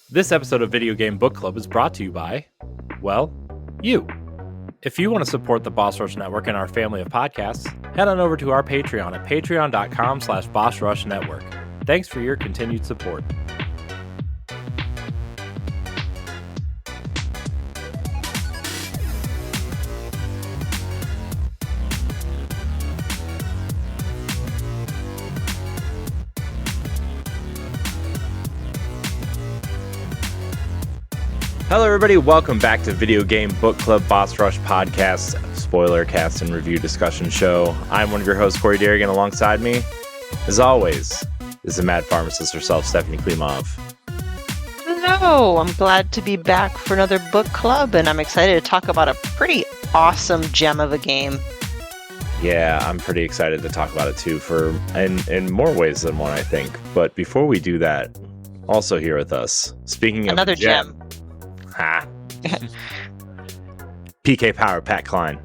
This episode of Video Game Book Club is brought to you by, well, you. If you want to support the Boss Rush Network and our family of podcasts, head on over to our Patreon at patreon.com/BossRushNetwork. Thanks for your continued support. Hello, everybody. Welcome back to Video Game Book Club Boss Rush Podcast, Spoilercast and Review Discussion Show. I'm one of your hosts, Corey Dirrig, and alongside me, as always, is the mad pharmacist herself, Stephanie Klimov. Hello, I'm glad to be back for another book club, and I'm excited to talk about a pretty awesome gem of a game. Yeah, I'm pretty excited to talk about it too, in more ways than one, I think. But before we do that, also here with us, speaking of Another gem. Ha. PK Power, Pat Klein.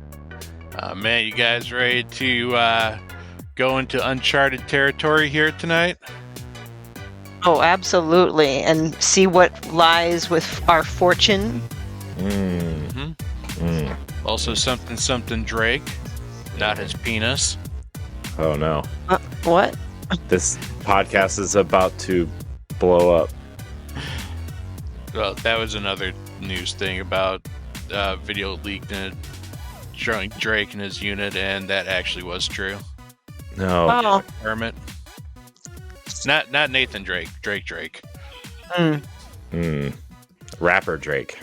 Man, you guys ready to go into Uncharted territory here tonight? Oh, absolutely. And see what lies with our fortune. Also something Drake, not his penis. Oh, no. What? This podcast is about to blow up. Well, that was another news thing about video leaked and showing Drake and his unit, and that actually was true. No. Oh. Hermit. Not Nathan Drake. Drake. Rapper Drake.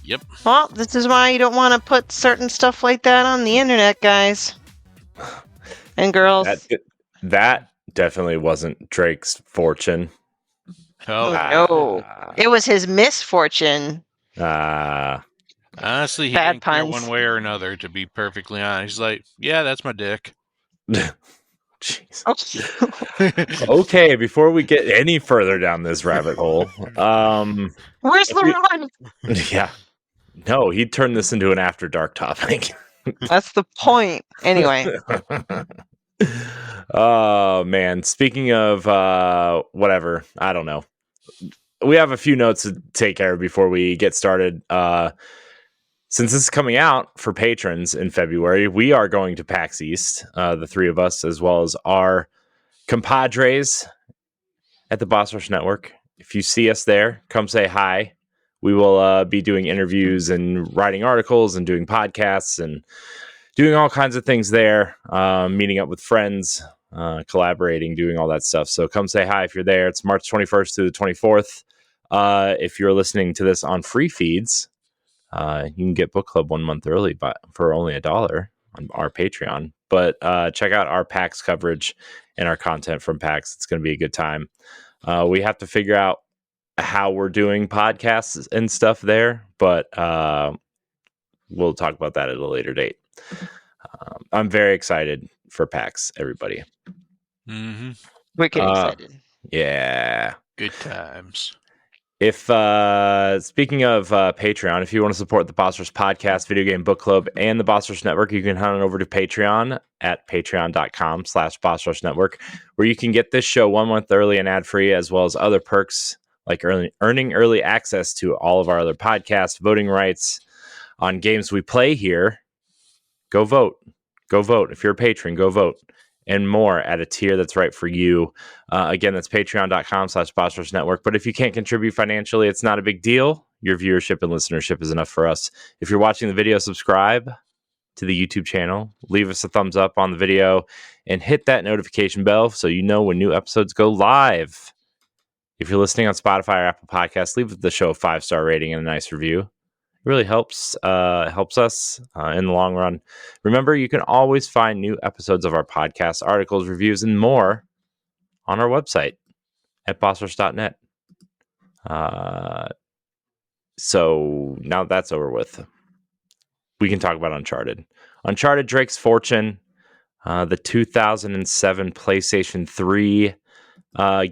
Yep. Well, this is why you don't want to put certain stuff like that on the internet, guys. And girls. That definitely wasn't Drake's fortune. Oh, no. It was his misfortune. Honestly, he Bad didn't care puns. one way or another, to be perfectly honest. He's like, yeah, that's my dick. Jeez. Okay, before we get any further down this rabbit hole, Where's the run? yeah. No, he turned this into an after dark topic. That's the point. Anyway. Oh, man. Speaking of whatever, I don't know. We have a few notes to take care of before we get started. Since this is coming out for patrons in February, we are going to PAX East, the three of us, as well as our compadres at the Boss Rush Network. If you see us there, come say hi. We will be doing interviews and writing articles and doing podcasts and doing all kinds of things there, meeting up with friends, collaborating, doing all that stuff. So come say hi if you're there. It's March 21st to the 24th. If you're listening to this on free feeds, you can get Book Club 1 month early for only $1 on our Patreon. But check out our PAX coverage and our content from PAX. It's going to be a good time. We have to figure out how we're doing podcasts and stuff there, but we'll talk about that at a later date. I'm very excited for PAX, everybody. Mm-hmm. Wicked excited. Yeah. Good times. If speaking of Patreon, if you want to support the Boss Rush Podcast, Video Game Book Club, and the Boss Rush Network, you can head on over to Patreon at patreon.com/BossRushNetwork, where you can get this show 1 month early and ad-free, as well as other perks like earning early access to all of our other podcasts, voting rights on games we play here. Go vote. Go vote. If you're a patron, go vote. And more at a tier that's right for you. Again, that's patreon.com/BossRushNetwork. But if you can't contribute financially, it's not a big deal. Your viewership and listenership is enough for us. If you're watching the video, subscribe to the YouTube channel. Leave us a thumbs up on the video and hit that notification bell so you know when new episodes go live. If you're listening on Spotify or Apple Podcasts, leave the show a 5-star rating and a nice review. It really helps us in the long run. Remember, you can always find new episodes of our podcast, articles, reviews, and more on our website at bossrush.net. So now that's over with, we can talk about Uncharted. Uncharted Drake's Fortune, the 2007 PlayStation 3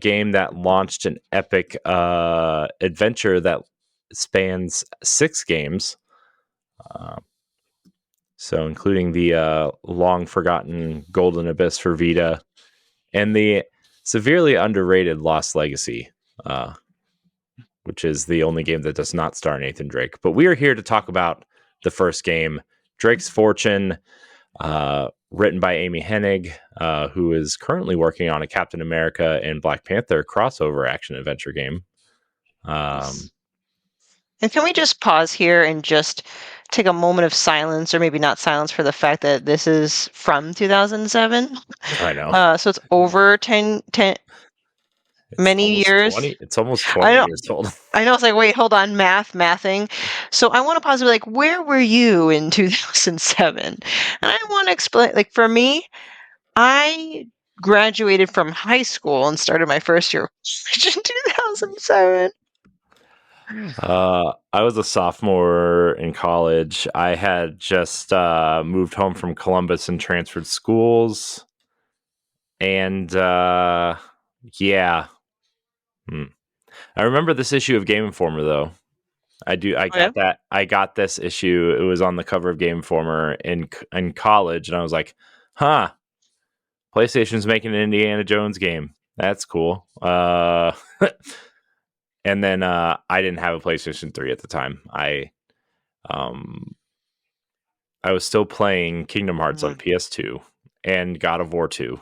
game that launched an epic adventure that spans 6 games, so including the long forgotten Golden Abyss for Vita and the severely underrated Lost Legacy which is the only game that does not star Nathan Drake. But we are here to talk about the first game, Drake's Fortune, written by Amy Hennig, who is currently working on a Captain America and Black Panther crossover action-adventure game. And can we just pause here and just take a moment of silence, or maybe not silence, for the fact that this is from 2007? I know. So it's over 10 many years. It's almost 20 years old. I know. It's like, wait, hold on, mathing. So I want to pause and be like, where were you in 2007? And I want to explain, like, for me, I graduated from high school and started my first year of college in 2007. I was a sophomore in college. I had just moved home from Columbus and transferred schools. And yeah. I remember this issue of Game Informer, though. I got that. I got this issue. It was on the cover of Game Informer in college, and I was like, "Huh, PlayStation's making an Indiana Jones game. That's cool." And then I didn't have a PlayStation 3 at the time. I was still playing Kingdom Hearts on PS2 and God of War 2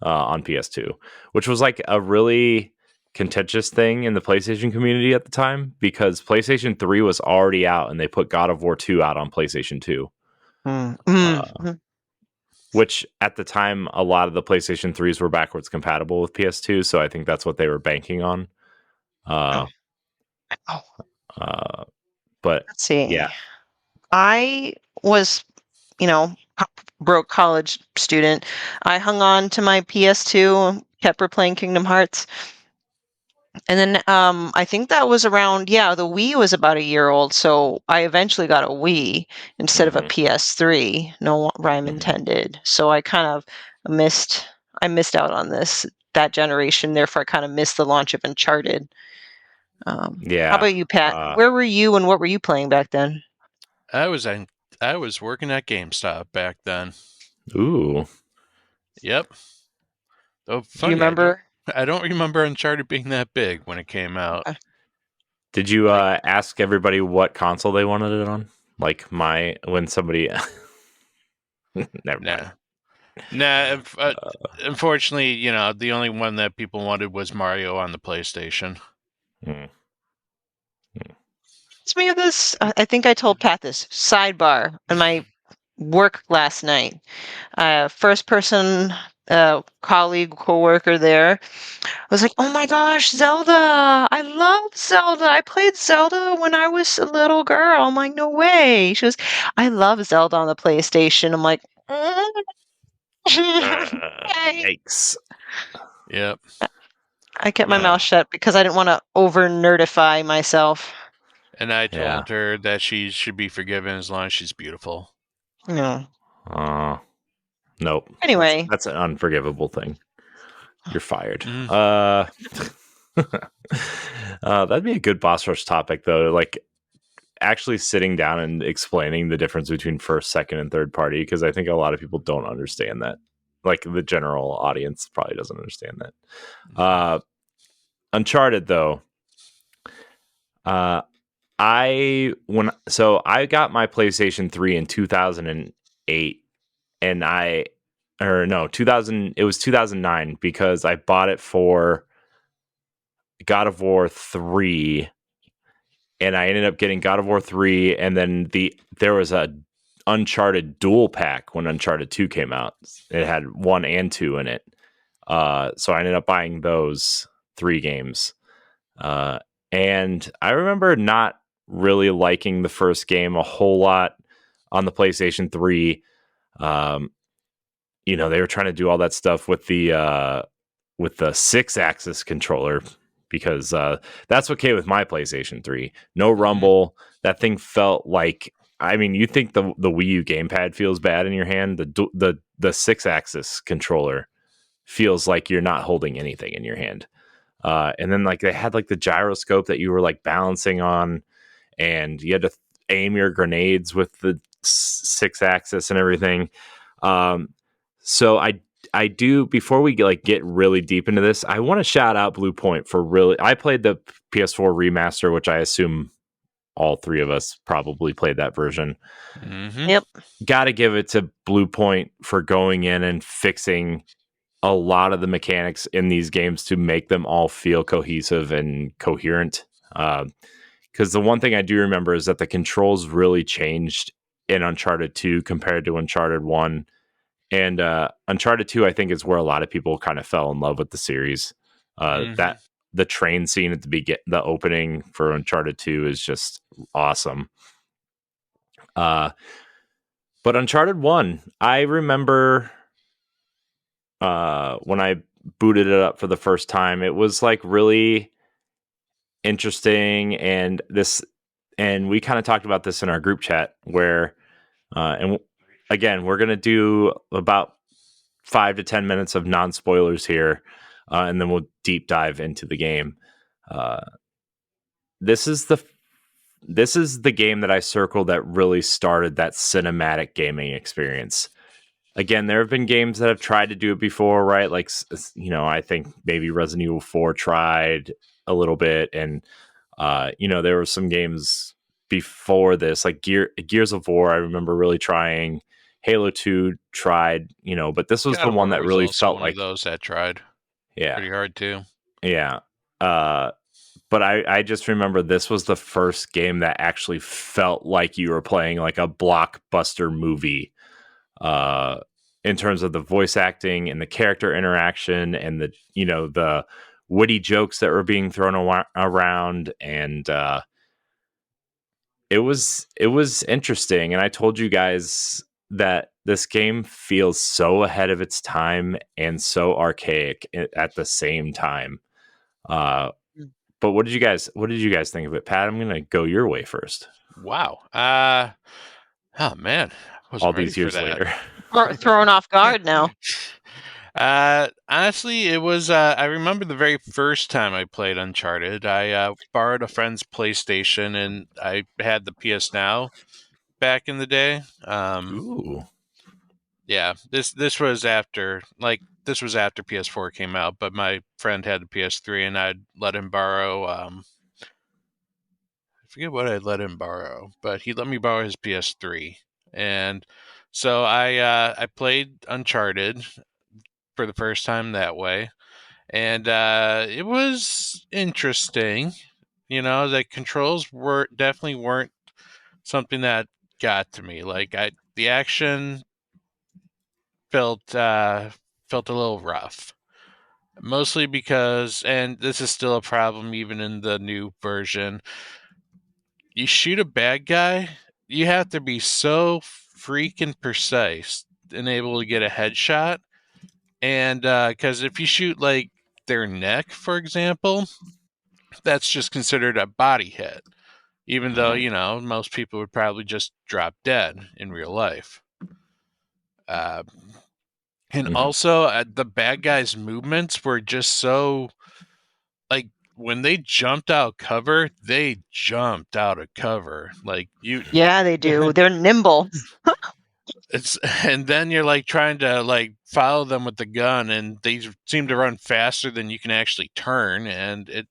on PS2, which was like a really contentious thing in the PlayStation community at the time, because PlayStation 3 was already out and they put God of War 2 out on PlayStation 2. Which at the time, a lot of the PlayStation 3s were backwards compatible with PS2, so I think that's what they were banking on. But let's see. Yeah, I was, broke college student. I hung on to my PS2, kept replaying Kingdom Hearts. And then I think that was around, the Wii was about a year old, so I eventually got a Wii instead of a PS3. No rhyme intended. So I kind of missed out on that generation. Therefore, I kind of missed the launch of Uncharted. How about you, Pat? Where were you and what were you playing back then? I was working at GameStop back then. Ooh. Yep. Oh, do you remember? I don't remember Uncharted being that big when it came out. Did you ask everybody what console they wanted it on? Like when somebody... Never mind. Nah, unfortunately, the only one that people wanted was Mario on the PlayStation. It's me of this. I think I told Pat this. Sidebar on my work last night. First person colleague, co-worker there was like, "Oh my gosh, Zelda! I love Zelda. I played Zelda when I was a little girl." I'm like, "No way." She goes, "I love Zelda on the PlayStation." I'm like, yikes. Yep. I kept my mouth shut because I didn't want to over-nerdify myself. And I told her that she should be forgiven as long as she's beautiful. No. Nope. Anyway. That's an unforgivable thing. You're fired. That'd be a good boss rush topic, though. Like, actually sitting down and explaining the difference between first, second, and third party, because I think a lot of people don't understand that. Like, the general audience probably doesn't understand that. Uncharted, though. I got my PlayStation 3 in 2008, and it was 2009, because I bought it for God of War 3, and I ended up getting God of War 3, and then there was a Uncharted dual pack when Uncharted 2 came out. It had 1 and 2 in it. So I ended up buying those 3 games. And I remember not really liking the first game a whole lot on the PlayStation 3. They were trying to do all that stuff with the 6-axis controller, because that's what came with my PlayStation 3. No rumble. That thing felt like, you think the Wii U gamepad feels bad in your hand. The 6-axis controller feels like you're not holding anything in your hand. And then they had the gyroscope that you were balancing on, and you had to aim your grenades with the 6-axis and everything. So I do, before we get really deep into this, I want to shout out Blue Point for really. I played the PS4 remaster, which I assume all three of us probably played that version. Mm-hmm. Yep. Got to give it to Blue Point for going in and fixing a lot of the mechanics in these games to make them all feel cohesive and coherent. Because the one thing I do remember is that the controls really changed in Uncharted 2 compared to Uncharted 1. And Uncharted 2, I think, is where a lot of people kind of fell in love with the series. That the train scene at the opening for Uncharted 2 is just awesome. But Uncharted 1, I remember when I booted it up for the first time, it was like really interesting, and we kind of talked about this in our group chat where again, we're going to do about 5 to 10 minutes of non-spoilers here, and then we'll deep dive into the game. This is the game that I circled that really started that cinematic gaming experience. Again, there have been games that have tried to do it before, right? Like, I think maybe Resident Evil 4 tried a little bit, and there were some games before this, like Gears of War. I remember really trying. Halo 2 tried, but this was God the one War that was really also felt one like of those that tried pretty hard too. Yeah. But I just remember this was the first game that actually felt like you were playing like a blockbuster movie, in terms of the voice acting and the character interaction and the witty jokes that were being thrown around. And it was interesting. And I told you guys that this game feels so ahead of its time and so archaic at the same time. But what did you guys think of it, Pat? I'm gonna go your way first. Wow. Oh man, I wasn't All ready these years for that. later. We're thrown off guard now. Honestly, it was. I remember the very first time I played Uncharted. I borrowed a friend's PlayStation, and I had the PS Now back in the day. Ooh. Yeah, this was after PS4 came out, but my friend had the PS3, and I'd let him borrow. I forget what I'd let him borrow, but he let me borrow his PS3, and so I played Uncharted for the first time that way, and it was interesting. The controls definitely weren't something that got to me. Like the action felt a little rough. Mostly because, and this is still a problem even in the new version, you shoot a bad guy, you have to be so freaking precise and able to get a headshot. And because if you shoot like their neck, for example, that's just considered a body hit, even though most people would probably just drop dead in real life. And also, the bad guys' movements were just so, like, when they jumped out cover, they jumped out of cover. Like you, Yeah, they do. They're nimble. and then you're like trying to like follow them with the gun, and they seem to run faster than you can actually turn. And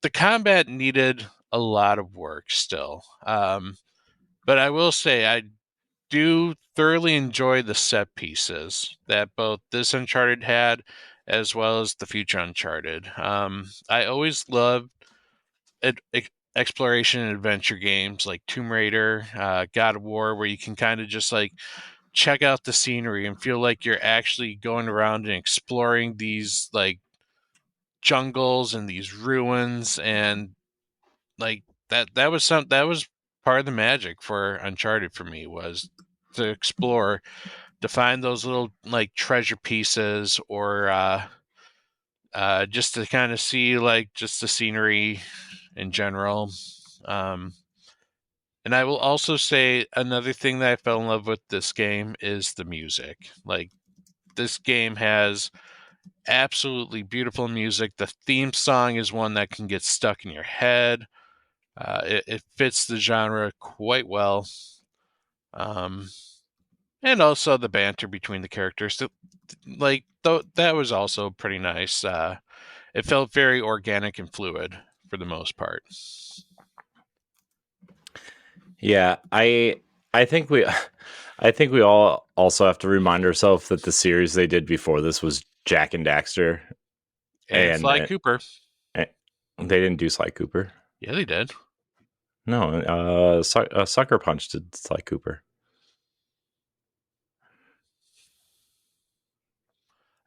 the combat needed a lot of work still. But I will say I do thoroughly enjoy the set pieces that both this Uncharted had as well as the future Uncharted. I always loved exploration and adventure games like Tomb Raider, God of War, where you can kind of just like check out the scenery and feel like you're actually going around and exploring these like jungles and these ruins, and like that was part of the magic for Uncharted for me, was to explore, to find those little like treasure pieces, or just to kind of see like just the scenery in general. And I will also say another thing that I fell in love with this game is the music. Like, this game has absolutely beautiful music. The theme song is one that can get stuck in your head. It fits the genre quite well. And also the banter between the characters. That was also pretty nice. It felt very organic and fluid for the most part. Yeah, I think we I think we all also have to remind ourselves that the series they did before this was Jack and Daxter, And Sly and Cooper. they didn't do Sly Cooper. Yeah, they did. No, Sucker Punch did Sly Cooper.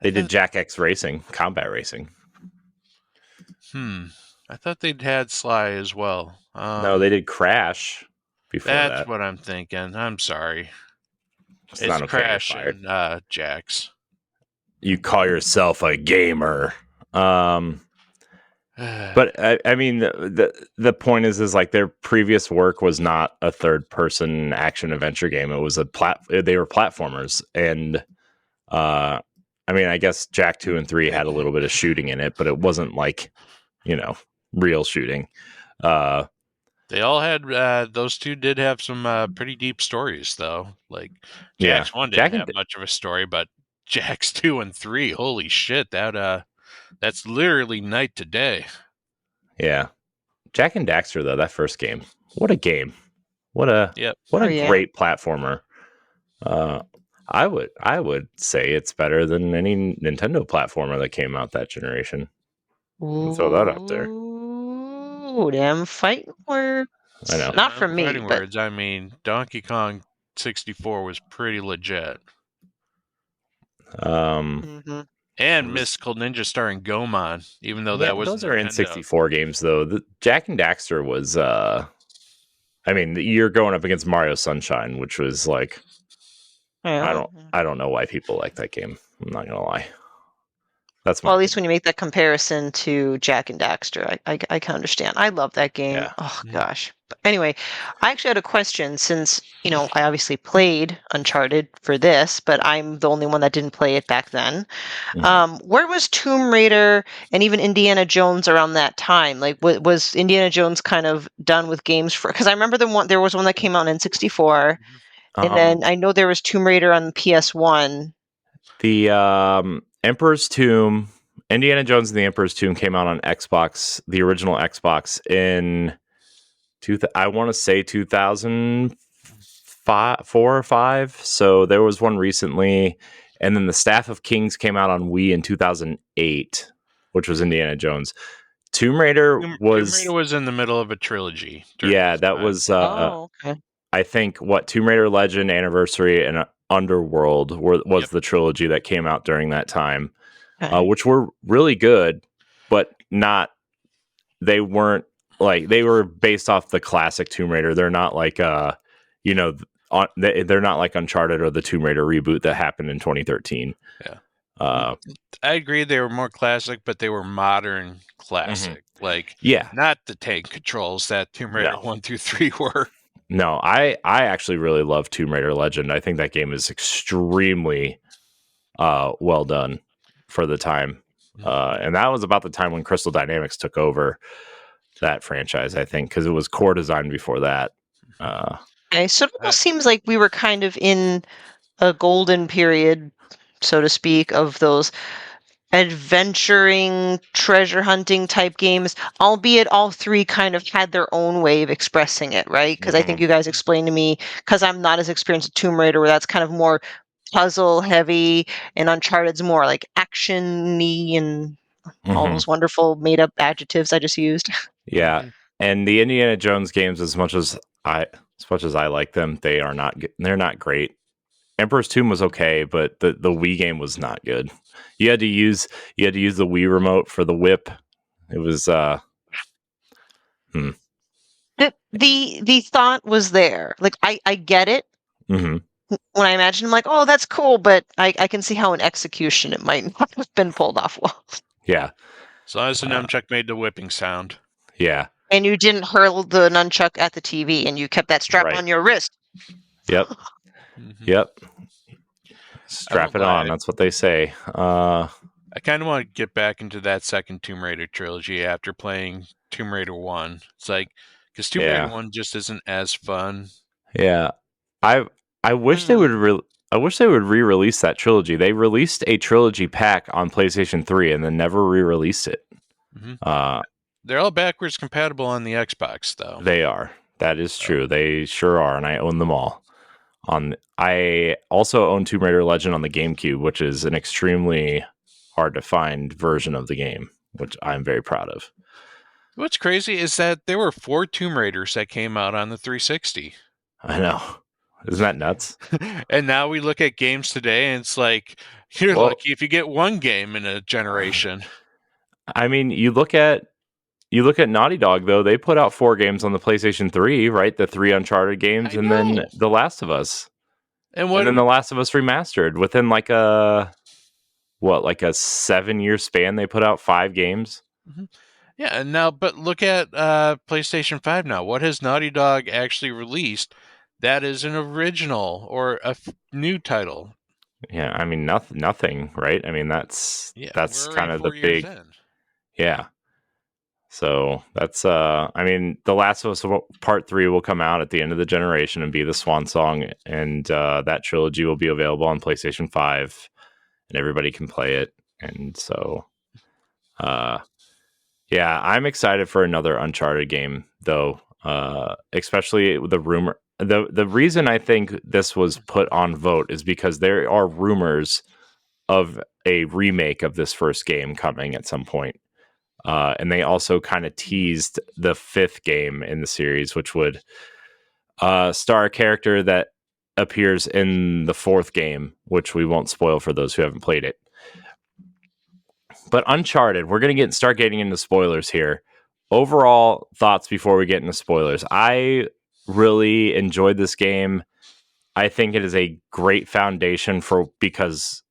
They did Jack X Racing, Combat Racing. I thought they'd had Sly as well. No, they did Crash before That's that. what I'm thinking. I'm sorry. It's It's not okay. Crash You're fired. and Jax. You call yourself a gamer. But I mean, the point is like their previous work was not a third person action adventure game. It was they were platformers, and I mean, I guess Jack 2 and 3 had a little bit of shooting in it, but it wasn't like, real shooting. They all had those two did have some pretty deep stories though. Like Jax 1 didn't have much of a story, but Jax 2 and 3, holy shit, that's literally night to day. Yeah. Jack and Daxter though, that first game. What a game. What a great platformer. I would say it's better than any Nintendo platformer that came out that generation. I'll throw that out there. Ooh, damn fighting words. I know. Not from me, fighting but words. I mean, Donkey Kong 64 was pretty legit. And Mystical Ninja starring Gomon, even though that was those are N64 games though. The Jack and Daxter was I mean, you're going up against Mario Sunshine, which was like I don't know why people like that game. I'm not gonna lie. That's at least when you make that comparison to Jack and Daxter, I can understand. I love that game. Yeah. Oh gosh. But anyway, I actually had a question since I obviously played Uncharted for this, but I'm the only one that didn't play it back then. Where was Tomb Raider and even Indiana Jones around that time? Like, was Indiana Jones kind of done with games because I remember there was one that came out in N64, and then I know there was Tomb Raider on PS1. The Emperor's Tomb, Indiana Jones and the Emperor's Tomb came out on Xbox, the original Xbox in I want to say 2004 or 5. So there was one recently, and then the Staff of Kings came out on Wii in 2008, which was Indiana Jones. Tomb Raider was in the middle of a trilogy. Yeah, that was okay. I think Tomb Raider Legend, Anniversary, and Underworld was the trilogy that came out during that time, which were really good, but they weren't like, they were based off the classic Tomb Raider. They're not like they're not like Uncharted or the Tomb Raider reboot that happened in 2013. Yeah. I agree they were more classic, but they were modern classic. Not the tank controls that Tomb Raider 1 through 3 were. No, I actually really love Tomb Raider Legend. I think that game is extremely well done for the time. And that was about the time when Crystal Dynamics took over that franchise, I think, because it was core design before that. Okay, so it almost seems like we were kind of in a golden period, so to speak, of those adventuring, treasure hunting type games, albeit all three kind of had their own way of expressing it, right? Because I think you guys explained to me, because I'm not as experienced with Tomb Raider, where that's kind of more puzzle heavy, and Uncharted's more like action-y and all those wonderful made-up adjectives I just used. Yeah, and the Indiana Jones games, as much as I like them, they're not great. Emperor's Tomb was okay, but the Wii game was not good. You had to use the Wii remote for the whip. It was The thought was there. Like I get it. When I imagine, I'm like, oh, that's cool, but I can see how in execution it might not have been pulled off well. Yeah. As long as the nunchuck made the whipping sound. Yeah. And you didn't hurl the nunchuck at the TV, and you kept that strap on your wrist. Yep. Yep. Strap it on. That's what they say. I kind of want to get back into that second Tomb Raider trilogy after playing Tomb Raider 1. It's like, because Tomb Raider 1 just isn't as fun. Yeah. I wish they would I wish they would re-release that trilogy. They released a trilogy pack on PlayStation 3 and then never re-released it. Mm-hmm. They're all backwards compatible on the Xbox, though. They are. That is true. They sure are, and I own them all. I also own Tomb Raider Legend on the GameCube, which is an extremely hard to find version of the game, which I'm very proud of. What's crazy is that there were 4 Tomb Raiders that came out on the 360. I know. Isn't that nuts? And now we look at games today, and it's like, you're lucky if you get one game in a generation. I mean, you look at Naughty Dog, though. They put out 4 games on the PlayStation 3, right? The 3 Uncharted games, and then The Last of Us. And then The Last of Us Remastered. Within like a 7-year span, they put out 5 games. Mm-hmm. Yeah, and now, but look at PlayStation 5 now. What has Naughty Dog actually released that is an original or a new title? Yeah, I mean, nothing, right? I mean, that's kind of the big... Yeah. So that's, I mean, The Last of Us Part 3 will come out at the end of the generation and be the swan song, and that trilogy will be available on PlayStation 5, and everybody can play it. And so, yeah, I'm excited for another Uncharted game, though, especially the rumor. The reason I think this was put on vote is because there are rumors of a remake of this first game coming at some point. And they also kind of teased the 5th game in the series, which would star a character that appears in the 4th game, which we won't spoil for those who haven't played it. But Uncharted, we're going to start getting into spoilers here. Overall thoughts before we get into spoilers. I really enjoyed this game. I think it is a great foundation because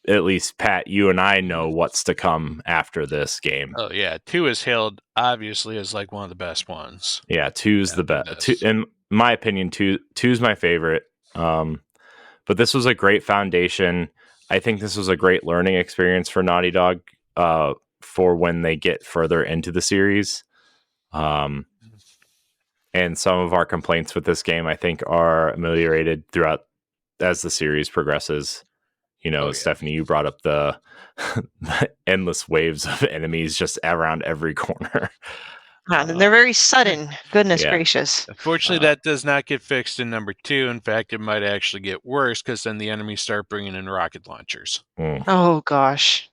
at least, Pat, you and I know what's to come after this game. Oh, yeah. 2 is hailed, obviously, as like one of the best ones. Yeah, 2's the best. In my opinion, 2's my favorite. But this was a great foundation. I think this was a great learning experience for Naughty Dog for when they get further into the series. And some of our complaints with this game, I think, are ameliorated throughout as the series progresses. You know, Stephanie, you brought up the endless waves of enemies just around every corner. And they're very sudden. Goodness gracious. Unfortunately, that does not get fixed in number 2. In fact, it might actually get worse because then the enemies start bringing in rocket launchers. Oh, gosh.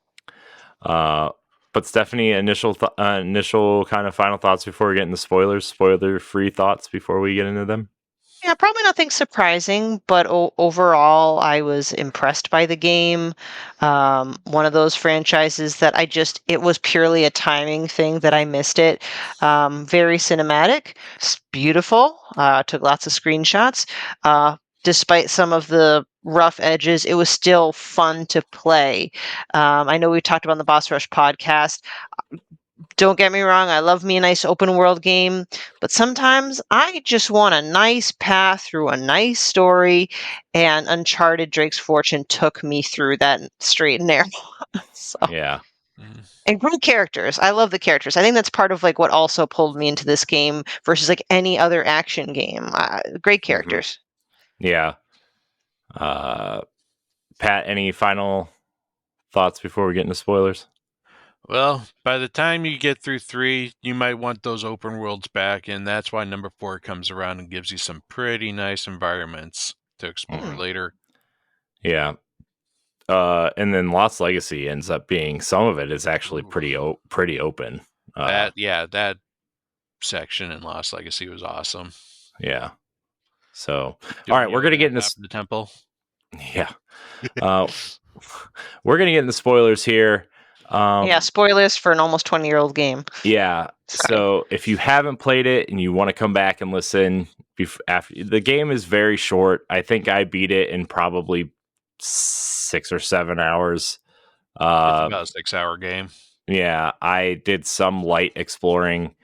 But Stephanie, initial kind of final thoughts before we get into spoilers, spoiler-free thoughts before we get into them? Yeah, probably nothing surprising, but overall, I was impressed by the game. One of those franchises that it was purely a timing thing that I missed it. Very cinematic, beautiful, took lots of screenshots. Despite some of the rough edges, it was still fun to play. I know we talked about on the Boss Rush podcast. Don't get me wrong, I love me a nice open world game, but sometimes I just want a nice path through a nice story, and Uncharted Drake's Fortune took me through that straight and narrow. So. Yeah. And great characters. I love the characters. I think that's part of like what also pulled me into this game versus like any other action game. Great characters. Yeah. Pat, any final thoughts before we get into spoilers? Well, by the time you get through 3, you might want those open worlds back, and that's why number 4 comes around and gives you some pretty nice environments to explore later. Yeah. And then Lost Legacy ends up being, some of it is actually pretty open. That section in Lost Legacy was awesome. Yeah. So, all right, we're going to get into the temple. Yeah. We're going to get into spoilers here. Spoilers for an almost 20-year-old game. Yeah. So if you haven't played it and you want to come back and listen, after the game is very short. I think I beat it in probably 6 or 7 hours. It's about a 6-hour game. Yeah, I did some light exploring,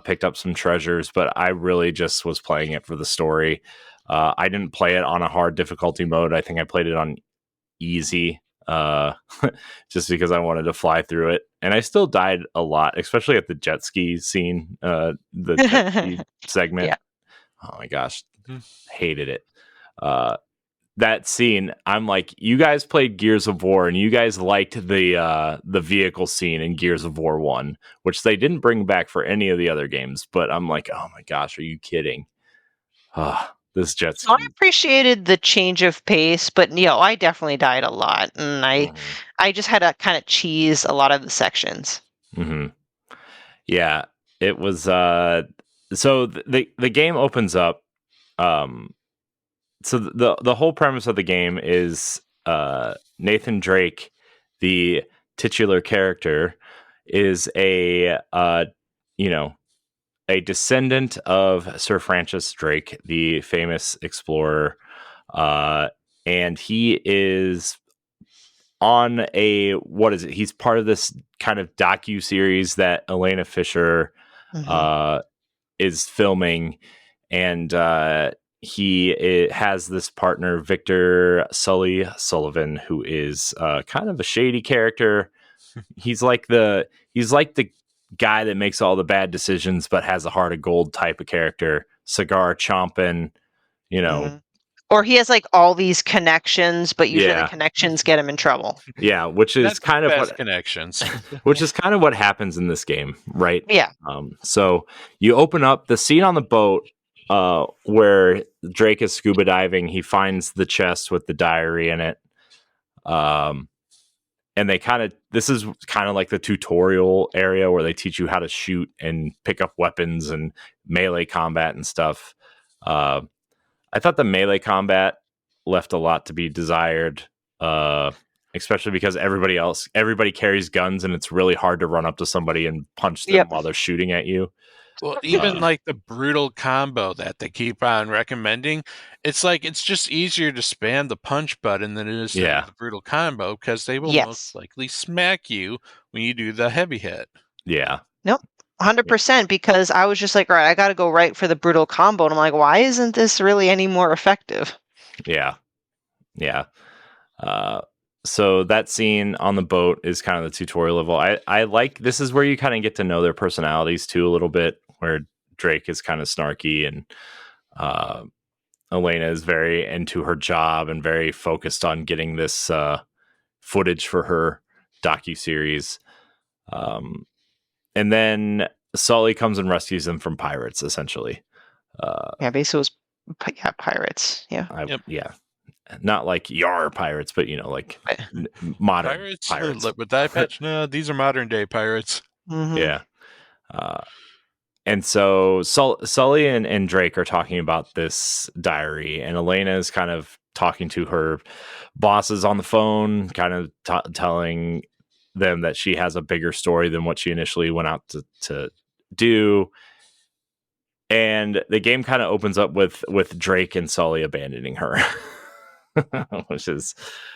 picked up some treasures, but I really just was playing it for the story. I didn't play it on a hard difficulty mode. I think I played it on easy. Just because I wanted to fly through it, and I still died a lot, especially at the jet ski scene, the jet ski segment. Yeah. Oh my gosh, hated it. that scene, I'm like, you guys played Gears of War and you guys liked the vehicle scene in Gears of War 1, which they didn't bring back for any of the other games. But I'm like, oh my gosh, are you kidding? This jet So I ski. appreciated the change of pace, but I definitely died a lot, and I just had to kind of cheese a lot of the sections. Mm-hmm. Yeah, it was. So the game opens up. So the whole premise of the game is Nathan Drake, the titular character, is a a descendant of Sir Francis Drake, the famous explorer, and he is on a what is it? He's part of this kind of docu series that Elena Fisher is filming, and has this partner, Victor Sully Sullivan, who is kind of a shady character. He's like the guy that makes all the bad decisions, but has a heart of gold type of character. Cigar chomping, Or he has like all these connections, but usually Yeah. the connections get him in trouble. Yeah, which is That's kind of best what connections. which is kind of what happens in this game, right? Yeah. So you open up the scene on the boat where Drake is scuba diving. He finds the chest with the diary in it. And this is kind of like the tutorial area where they teach you how to shoot and pick up weapons and melee combat and stuff. I thought the melee combat left a lot to be desired, especially because everybody carries guns and it's really hard to run up to somebody and punch them while they're shooting at you. Well, even like the brutal combo that they keep on recommending, it's like it's just easier to spam the punch button than it is to do the brutal combo because they will most likely smack you when you do the heavy hit. Yeah. Nope. 100%, because I was just like, all right, I got to go right for the brutal combo. And I'm like, why isn't this really any more effective? Yeah. Yeah. So that scene on the boat is kind of the tutorial level. I like, this is where you kind of get to know their personalities too a little bit, where Drake is kind of snarky and Elena is very into her job and very focused on getting this footage for her docuseries. And then Sully comes and rescues them from pirates, essentially. Basically it was pirates. Yeah. Yeah. Not like Yar pirates, but like modern pirates. With eye patch? No, these are modern day pirates. Mm-hmm. Yeah. And so Sully and Drake are talking about this diary, and Elena is kind of talking to her bosses on the phone, kind of telling them that she has a bigger story than what she initially went out to do. And the game kind of opens up with Drake and Sully abandoning her. Which is,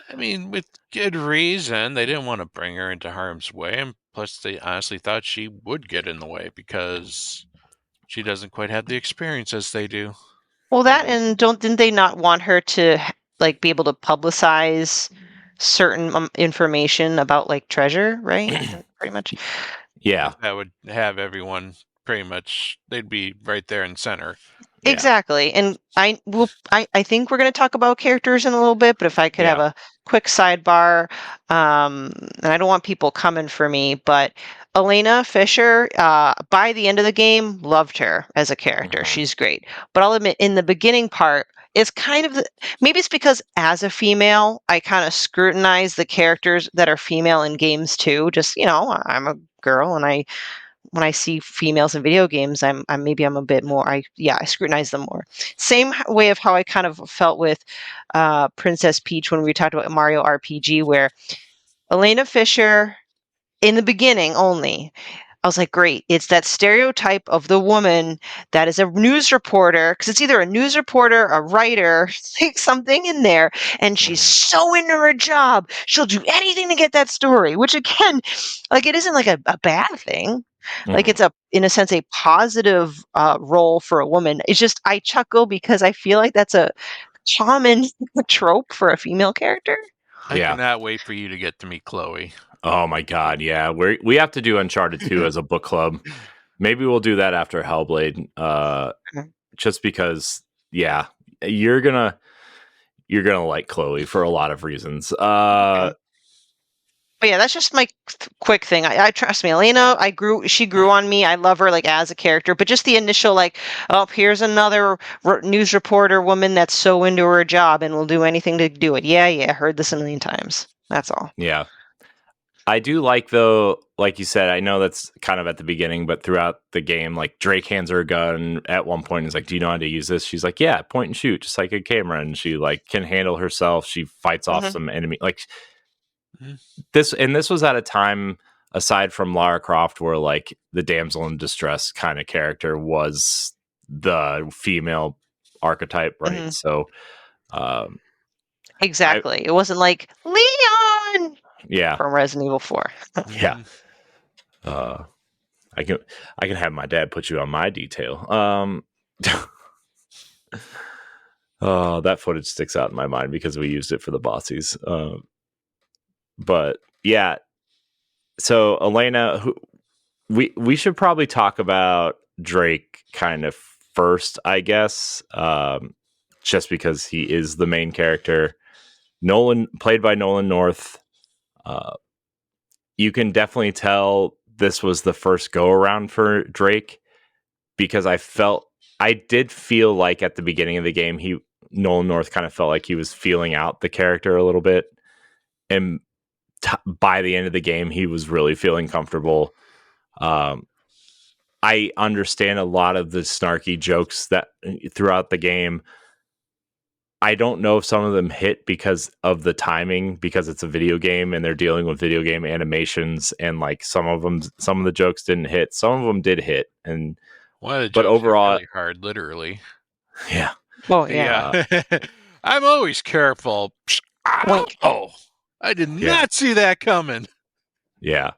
I mean, with good reason. They didn't want to bring her into harm's way, and plus they honestly thought she would get in the way because she doesn't quite have the experience as they do. Well, that, and didn't they not want her to like be able to publicize certain information about like treasure, right? Pretty much. Yeah. That would have everyone pretty much, they'd be right there in center. Yeah. Exactly. And I think we're going to talk about characters in a little bit, but if I could have a quick sidebar, and I don't want people coming for me, but Elena Fisher, by the end of the game, loved her as a character. She's great. But I'll admit, in the beginning part, it's kind of, maybe it's because as a female, I kind of scrutinize the characters that are female in games too. Just, I'm a girl, and when I see females in video games, I'm a bit more, I scrutinize them more. Same way of how I kind of felt with Princess Peach when we talked about Mario RPG, where Elena Fisher, in the beginning only, I was like, great, it's that stereotype of the woman that is a news reporter, because it's either a news reporter, a writer, like something in there, and she's so into her job, she'll do anything to get that story, which again, like, it isn't like a bad thing. Like, it's in a sense, a positive role for a woman. It's just, I chuckle because I feel like that's a common trope for a female character. I cannot wait for you to get to meet Chloe. Oh my God. Yeah. We have to do Uncharted 2 as a book club. Maybe we'll do that after Hellblade. Just because, you're gonna, you're gonna like Chloe for a lot of reasons. Okay. But yeah, that's just my quick thing. I trust me, Elena. She grew on me. I love her like as a character, but just the initial like, oh, here's another news reporter woman that's so into her job and will do anything to do it. Yeah, heard this a million times. That's all. Yeah. I do like, though, like you said, I know that's kind of at the beginning, but throughout the game, like Drake hands her a gun at one point and is like, do you know how to use this? She's like, yeah, point and shoot, just like a camera. And she like can handle herself. She fights off some enemy. Like this was at a time, aside from Lara Croft, where like the damsel in distress kind of character was the female archetype, right? So exactly. It wasn't like Leon from Resident Evil 4. Yeah. I can have my dad put you on my detail. Oh, that footage sticks out in my mind because we used it for the bossies. But yeah, so Elena, we should probably talk about Drake kind of first, I guess, just because he is the main character. Played by Nolan North. You can definitely tell this was the first go around for Drake, because I did feel like at the beginning of the game, Nolan North kind of felt like he was feeling out the character a little bit. And by the end of the game, he was really feeling comfortable. I understand a lot of the snarky jokes that throughout the game. I don't know if some of them hit because of the timing, because it's a video game and they're dealing with video game animations, and like some of the jokes didn't hit. Some of them did hit, and but overall, really hard, literally. Yeah. Oh yeah. I'm always careful. Oh, I did not see that coming. Yeah.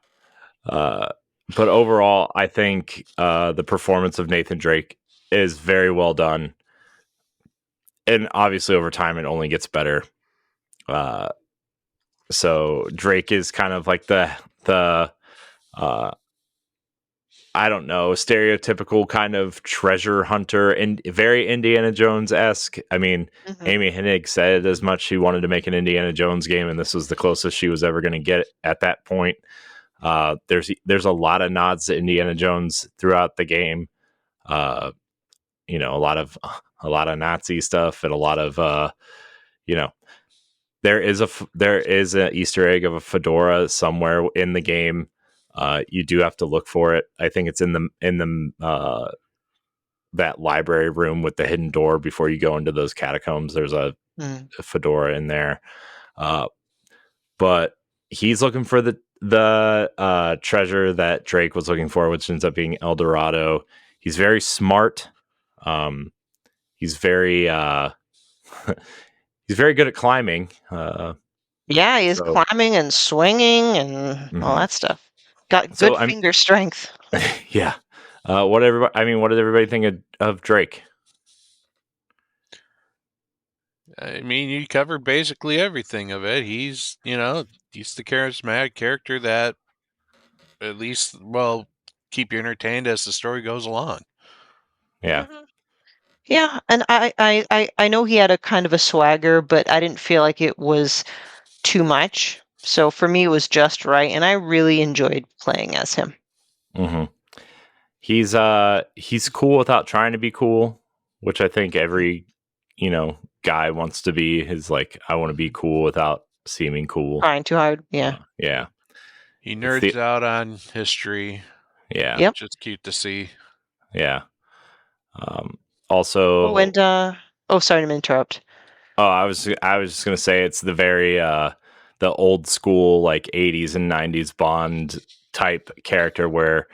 But overall, I think the performance of Nathan Drake is very well done. And obviously over time it only gets better. So Drake is kind of like the I don't know, stereotypical kind of treasure hunter and very Indiana Jones-esque. I mean, Amy Hennig said as much. She wanted to make an Indiana Jones game, and this was the closest she was ever going to get at that point. There's a lot of nods to Indiana Jones throughout the game. You know, a lot of Nazi stuff, and a lot of you know, there is an Easter egg of a fedora somewhere in the game. You do have to look for it. I think it's in the that library room with the hidden door before you go into those catacombs. There's a fedora in there. But he's looking for the treasure that Drake was looking for, which ends up being El Dorado. He's very smart. He's very he's very good at climbing. Yeah, he's climbing and swinging and all that stuff. Got good finger strength. Yeah. What did everybody think of Drake? I mean, you covered basically everything of it. He's the charismatic character that at least keep you entertained as the story goes along. Yeah. Yeah, and I know he had a kind of a swagger, but I didn't feel like it was too much. So for me, it was just right, and I really enjoyed playing as him. Mm-hmm. He's cool without trying to be cool, which I think every guy wants to be. Is like, I want to be cool without seeming cool. Trying too hard, yeah. Yeah. He nerds out on history. Yeah. Yep. Just cute to see. Yeah. Also. Oh, and sorry to interrupt. Oh, I was just gonna say it's the very the old school like 80s and 90s Bond type character where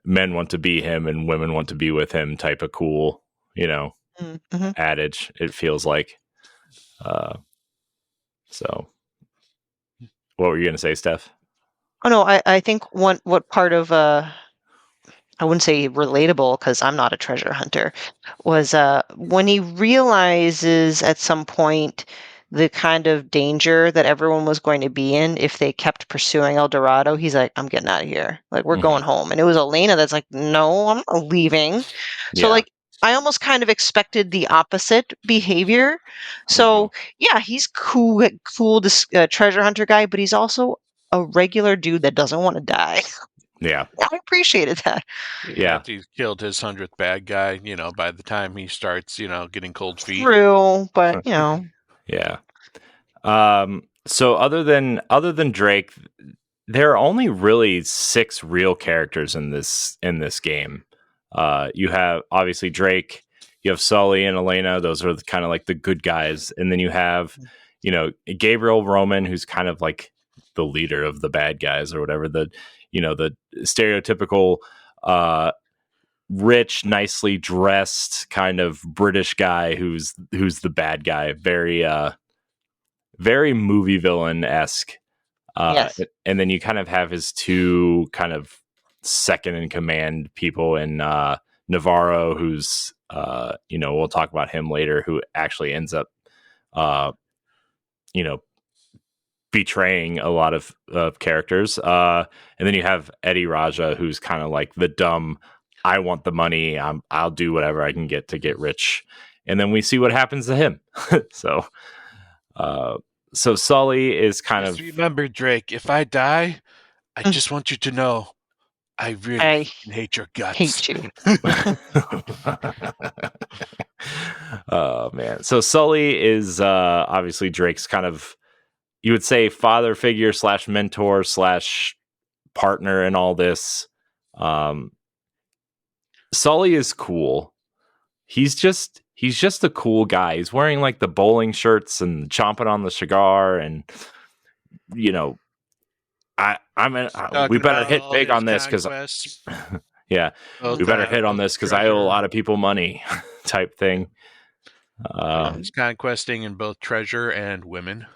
men want to be him and women want to be with him type of cool, adage. It feels like. So, what were you gonna say, Steph? Oh no, I think what part of I wouldn't say relatable because I'm not a treasure hunter, was when he realizes at some point the kind of danger that everyone was going to be in if they kept pursuing El Dorado. He's like, I'm getting out of here. Like, we're going home. And it was Elena that's like, no, I'm not leaving. So like, I almost kind of expected the opposite behavior. So yeah, he's cool, this treasure hunter guy, but he's also a regular dude that doesn't want to die. Yeah. I appreciated that. Yeah. After he's killed his 100th bad guy, by the time he starts, getting cold feet. True, but Yeah. So other than Drake, there are only really 6 real characters in this game. You have obviously Drake, you have Sully and Elena, those are kind of like the good guys, and then you have Gabriel Roman, who's kind of like the leader of the bad guys or whatever, the stereotypical rich, nicely dressed kind of British guy who's the bad guy, very movie villain-esque. Yes. And then you kind of have his 2 kind of second in command people in Navarro, who's we'll talk about him later, who actually ends up betraying a lot of characters. And then you have Eddie Raja, who's kind of like the dumb, I want the money, I'll do whatever I can get to get rich. And then we see what happens to him. So Sully is kind Just of... remember, Drake, if I die, I just want you to know I really hate your guts. Hate you. Oh man. So Sully is obviously Drake's kind of, you would say, father figure / mentor / partner in all this. Sully is cool. He's just a cool guy. He's wearing like the bowling shirts and chomping on the cigar, and we better hit big on this because yeah, we better hit on this because I owe a lot of people money, type thing. He's conquesting in both treasure and women.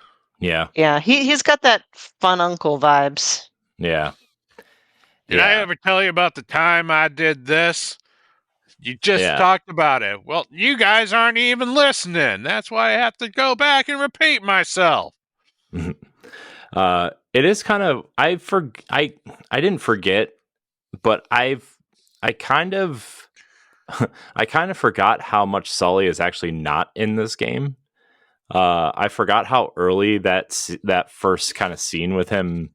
Yeah, he's got that fun uncle vibes. Yeah. Did I ever tell you about the time I did this? You just talked about it. Well, you guys aren't even listening. That's why I have to go back and repeat myself. It is kind of, I didn't forget, but I kind of forgot how much Sully is actually not in this game. I forgot how early that first kind of scene with him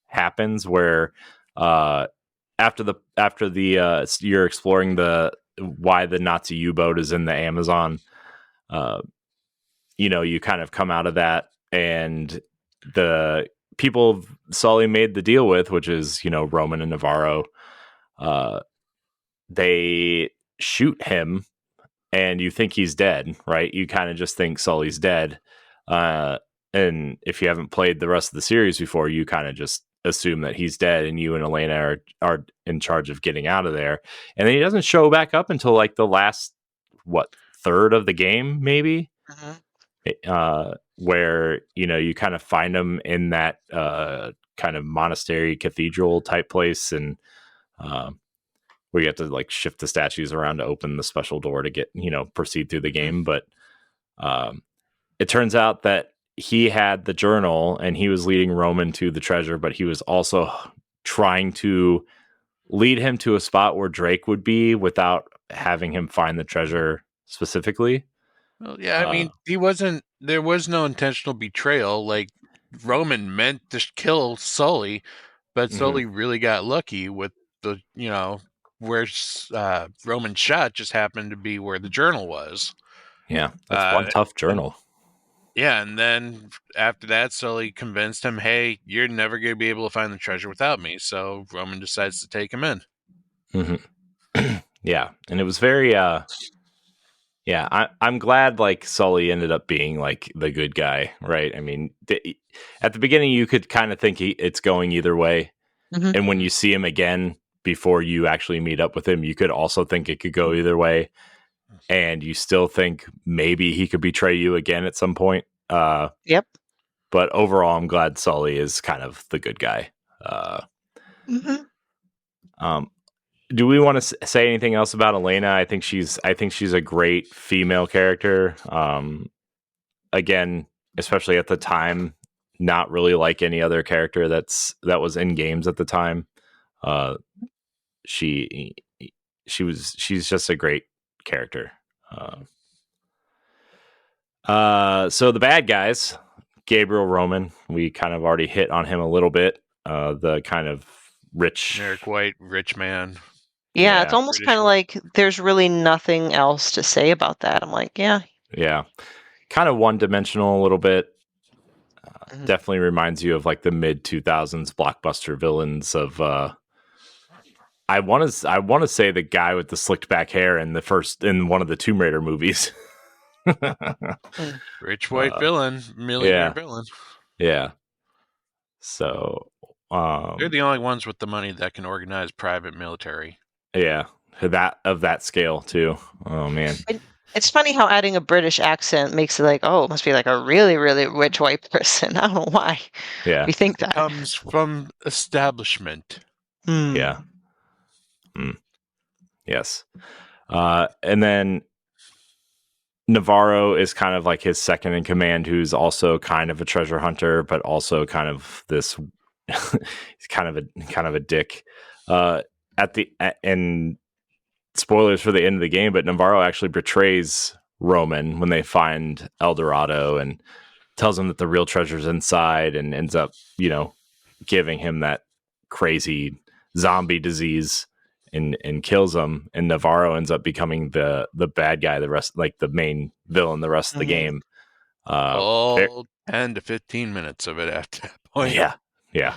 happens, where after the you're exploring why the Nazi U-boat is in the Amazon. You kind of come out of that, and the people Sully made the deal with, which is Roman and Navarro, they shoot him, and you think he's dead, right? You kind of just think Sully's dead. And if you haven't played the rest of the series before, you kind of just assume that he's dead, and you and Elena are in charge of getting out of there. And then he doesn't show back up until like the last, third of the game, maybe? Where, you kind of find him in that kind of monastery cathedral type place, and where you have to like shift the statues around to open the special door to get, proceed through the game. But it turns out that he had the journal, and he was leading Roman to the treasure, but he was also trying to lead him to a spot where Drake would be without having him find the treasure specifically. Well, yeah, I mean, there was no intentional betrayal. Like, Roman meant to kill Sully, but Sully really got lucky with the, where Roman shot just happened to be where the journal was. Yeah, that's one tough journal. Yeah, and then after that, Sully convinced him, hey, you're never going to be able to find the treasure without me. So Roman decides to take him in. Yeah, and it was very... I'm glad like Sully ended up being like the good guy, right? I mean, at the beginning you could kind of think it's going either way. And when you see him again before you actually meet up with him, you could also think it could go either way. And you still think maybe he could betray you again at some point. Yep. But overall, I'm glad Sully is kind of the good guy. Do we want to say anything else about Elena? I think she's a great female character. Again, especially at the time, not really like any other character that was in games at the time. She's just a great character. So the bad guys, Gabriel Roman, we kind of already hit on him a little bit. The kind of rich, Generic white rich man. Yeah, it's Yeah. almost British kind of look. like there's really nothing else to say about that. I'm like, yeah. yeah, kind of one-dimensional a little bit. Mhm. Definitely reminds you of like the mid 2000s blockbuster villains of. I want to say the guy with the slicked back hair in one of the Tomb Raider movies. Rich white villain, millionaire villain. Yeah. So, They're the only ones with the money that can organize private military. yeah, that scale too. Oh man. It's funny how adding a British accent makes it like, oh, it must be like a really, really rich white person. I don't know why Yeah. we think that. Comes from establishment. Hmm. Yeah. Yes. And then Navarro is kind of like his second in command, who's also kind of a treasure hunter, but also kind of this. He's kind of a dick. And spoilers for the end of the game, but Navarro actually betrays Roman when they find El Dorado and tells him that the real treasure's inside, and ends up, giving him that crazy zombie disease and kills him. And Navarro ends up becoming the bad guy, the rest, like the main villain, the rest of the game. All 10 to 15 minutes of it at that point. Yeah.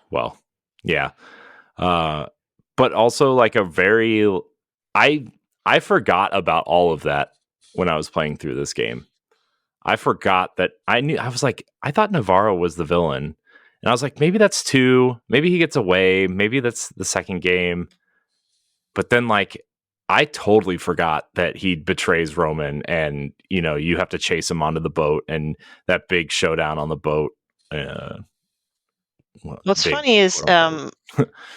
Well, yeah. But also like I forgot about all of that when I was playing through this game. I forgot that I thought Navarro was the villain. And I was like, maybe that's 2. Maybe he gets away. Maybe that's the second game. But then like I totally forgot that he betrays Roman, and you have to chase him onto the boat, and that big showdown on the boat. What's funny is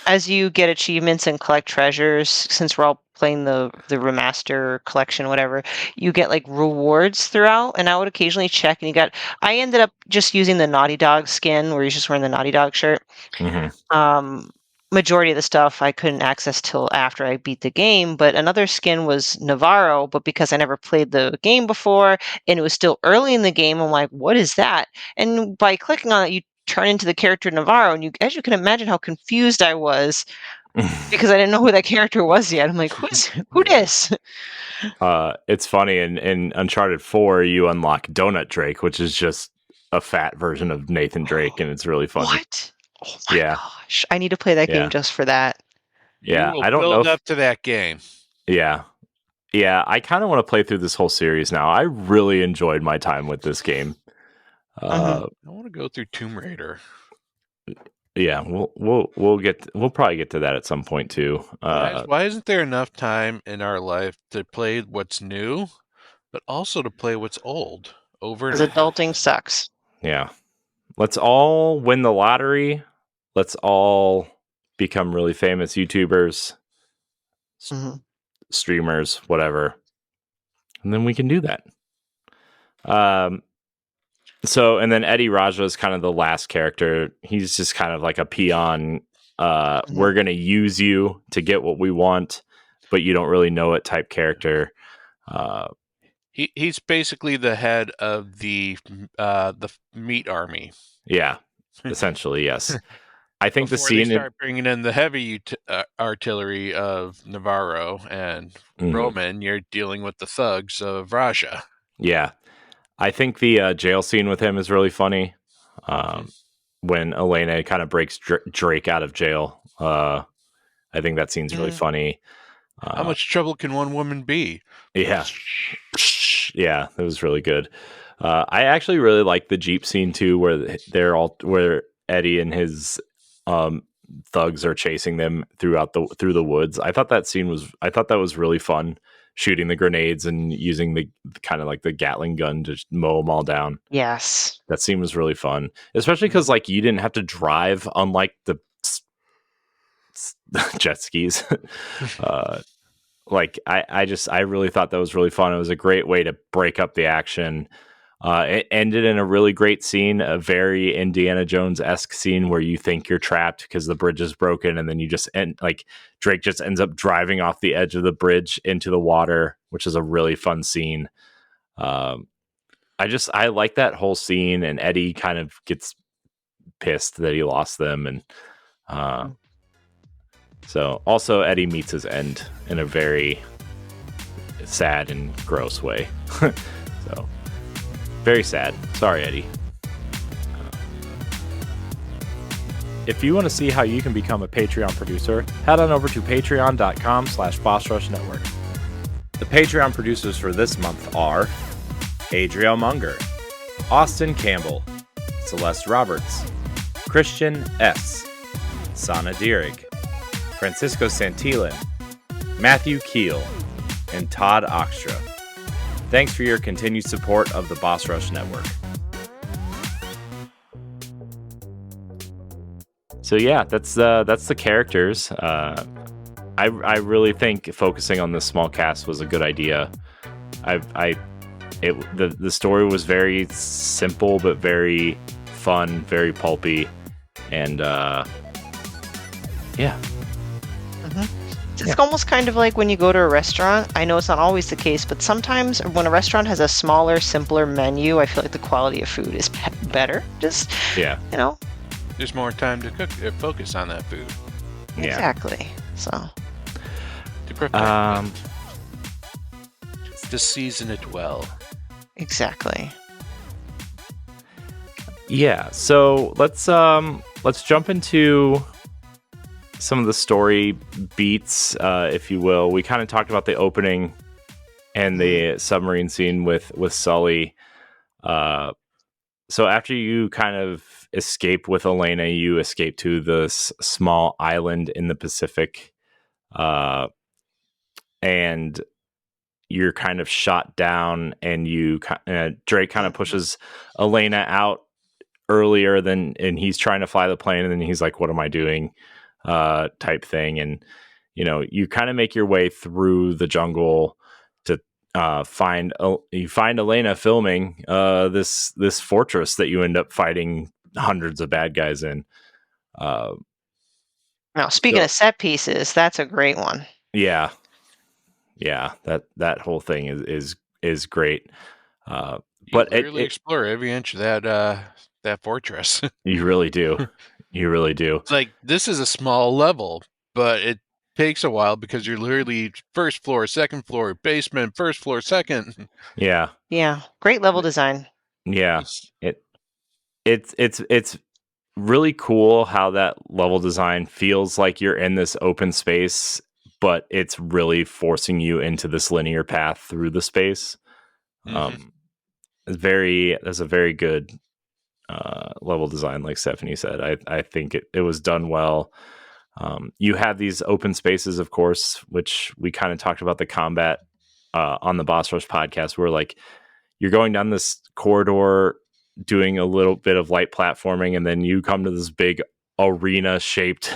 as you get achievements and collect treasures, since we're all playing the remaster collection, whatever, you get like rewards throughout. And I would occasionally check, and I ended up just using the Naughty Dog skin, where you're just wearing the Naughty Dog shirt. Majority of the stuff I couldn't access till after I beat the game, but another skin was Navarro, but because I never played the game before and it was still early in the game, I'm like, what is that? And by clicking on it, you turn into the character Navarro, and as you can imagine how confused I was because I didn't know who that character was yet. I'm like, who this? It's funny, in Uncharted 4 you unlock Donut Drake, which is just a fat version of Nathan Drake, and it's really funny. What? Oh my gosh. I need to play that game just for that. Yeah, will I don't build know up to that game. Yeah. I kind of want to play through this whole series now. I really enjoyed my time with this game. I want to go through Tomb Raider. Yeah, we'll probably get to that at some point too. Why isn't there enough time in our life to play what's new, but also to play what's old over and Because over? adulting sucks. Yeah. Let's all win the lottery. Let's all become really famous YouTubers, streamers, whatever. And then we can do that. So, and then Eddie Raja is kind of the last character. He's just kind of like a peon. We're going to use you to get what we want, but you don't really know it type character. He's basically the head of the meat army. Yeah, essentially, yes. I think Before they start bringing in the heavy artillery of Navarro and Roman, you're dealing with the thugs of Raja. Yeah. I think the jail scene with him is really funny. When Elena kind of breaks Drake out of jail. I think that scene's really funny. How much trouble can one woman be? Yeah. Yeah, that was really good. I actually really like the Jeep scene too, where Eddie and his thugs are chasing them through the woods. I thought that was really fun, shooting the grenades and using the kind of like the Gatling gun to mow them all down. Yes, that scene was really fun, especially because like you didn't have to drive, unlike the jet skis. I really thought that was really fun. It was a great way to break up the action. It ended in a really great scene, a very Indiana Jones-esque scene where you think you're trapped because the bridge is broken, and then you just end like Drake just ends up driving off the edge of the bridge into the water, which is a really fun scene. I like that whole scene, and Eddie kind of gets pissed that he lost them, and so also Eddie meets his end in a very sad and gross way. So very sad. Sorry, Eddie. If you want to see how you can become a Patreon producer, head on over to patreon.com/BossRushNetwork. The Patreon producers for this month are Adriel Munger, Austin Campbell, Celeste Roberts, Christian S., Sana Dirrig, Francisco Santillan, Matthew Keel, and Todd Oxtra. Thanks for your continued support of the Boss Rush Network. So yeah, that's the characters. I really think focusing on this small cast was a good idea. The story was very simple but very fun, very pulpy, and yeah. It's almost kind of like when you go to a restaurant. I know it's not always the case, but sometimes when a restaurant has a smaller, simpler menu, I feel like the quality of food is better. Just, There's more time to focus on that food. Yeah. Exactly. So. To prepare to season it well. Exactly. Yeah. So let's jump into some of the story beats, if you will. We kind of talked about the opening and the submarine scene with Sully. So after you kind of escape with Elena, you escape to this small island in the Pacific, and you're kind of shot down, and Drake kind of pushes Elena out earlier and he's trying to fly the plane, and then he's like, what am I doing? Type thing. And, you kind of make your way through the jungle to find Elena filming this fortress that you end up fighting hundreds of bad guys in. Now, speaking of set pieces, that's a great one. Yeah. That whole thing is great. But you really explore every inch of that fortress. You really do. You really do. It's like, this is a small level, but it takes a while because you're literally first floor, second floor, basement, first floor, second. Yeah. Yeah. Great level design. Yeah. It's really cool how that level design feels like you're in this open space, but it's really forcing you into this linear path through the space. There's a very good level design, like Stephanie said. I think it was done well. You have these open spaces, of course, which we kind of talked about the combat on the Boss Rush podcast, where like you're going down this corridor doing a little bit of light platforming, and then you come to this big arena shaped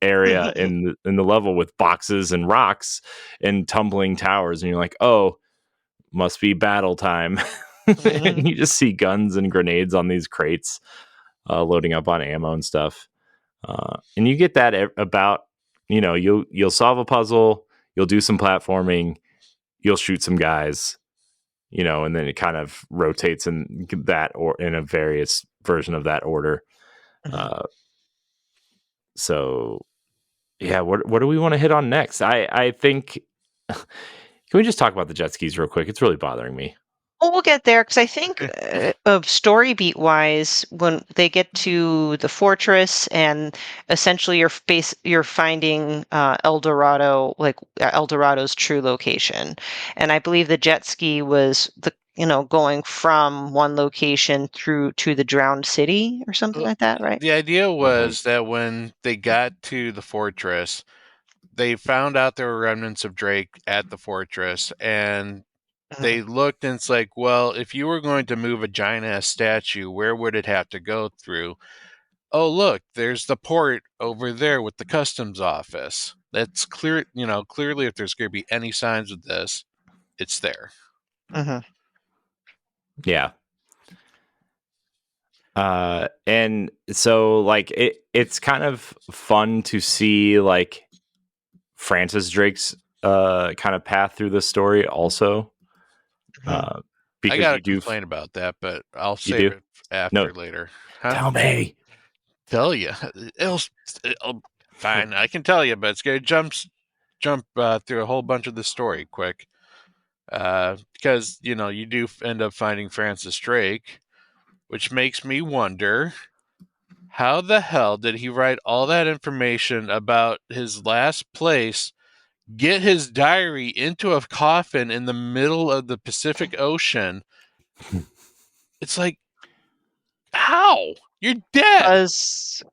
area in the level with boxes and rocks and tumbling towers, and you're like, oh, must be battle time. And you just see guns and grenades on these crates loading up on ammo and stuff, and you get that about, you'll solve a puzzle, you'll do some platforming, you'll shoot some guys, and then it kind of rotates in that or in a various version of that order. So yeah, what do we want to hit on next? I think can we just talk about the jet skis real quick? It's really bothering me. Well, we'll get there, because I think of story beat wise, when they get to the fortress and essentially you're finding El Dorado, like El Dorado's true location. And I believe the jet ski was going from one location through to the drowned city or something like that, right? The idea was that when they got to the fortress, they found out there were remnants of Drake at the fortress, and they looked, and it's like, well, if you were going to move a giant ass statue, where would it have to go through? Oh, look, there's the port over there with the customs office. That's clear, clearly if there's going to be any signs of this, it's there. Yeah. And so like it's kind of fun to see like Francis Drake's kind of path through the story also. I Because got you to do complain about that, but I'll You save do? it after No. later. Huh? Tell me. Tell you. It'll fine. I can tell you, but it's gonna jump through a whole bunch of the story quick. Because you do end up finding Francis Drake, which makes me wonder how the hell did he write all that information about his last place, get his diary into a coffin in the middle of the Pacific Ocean? It's like, how? You're dead.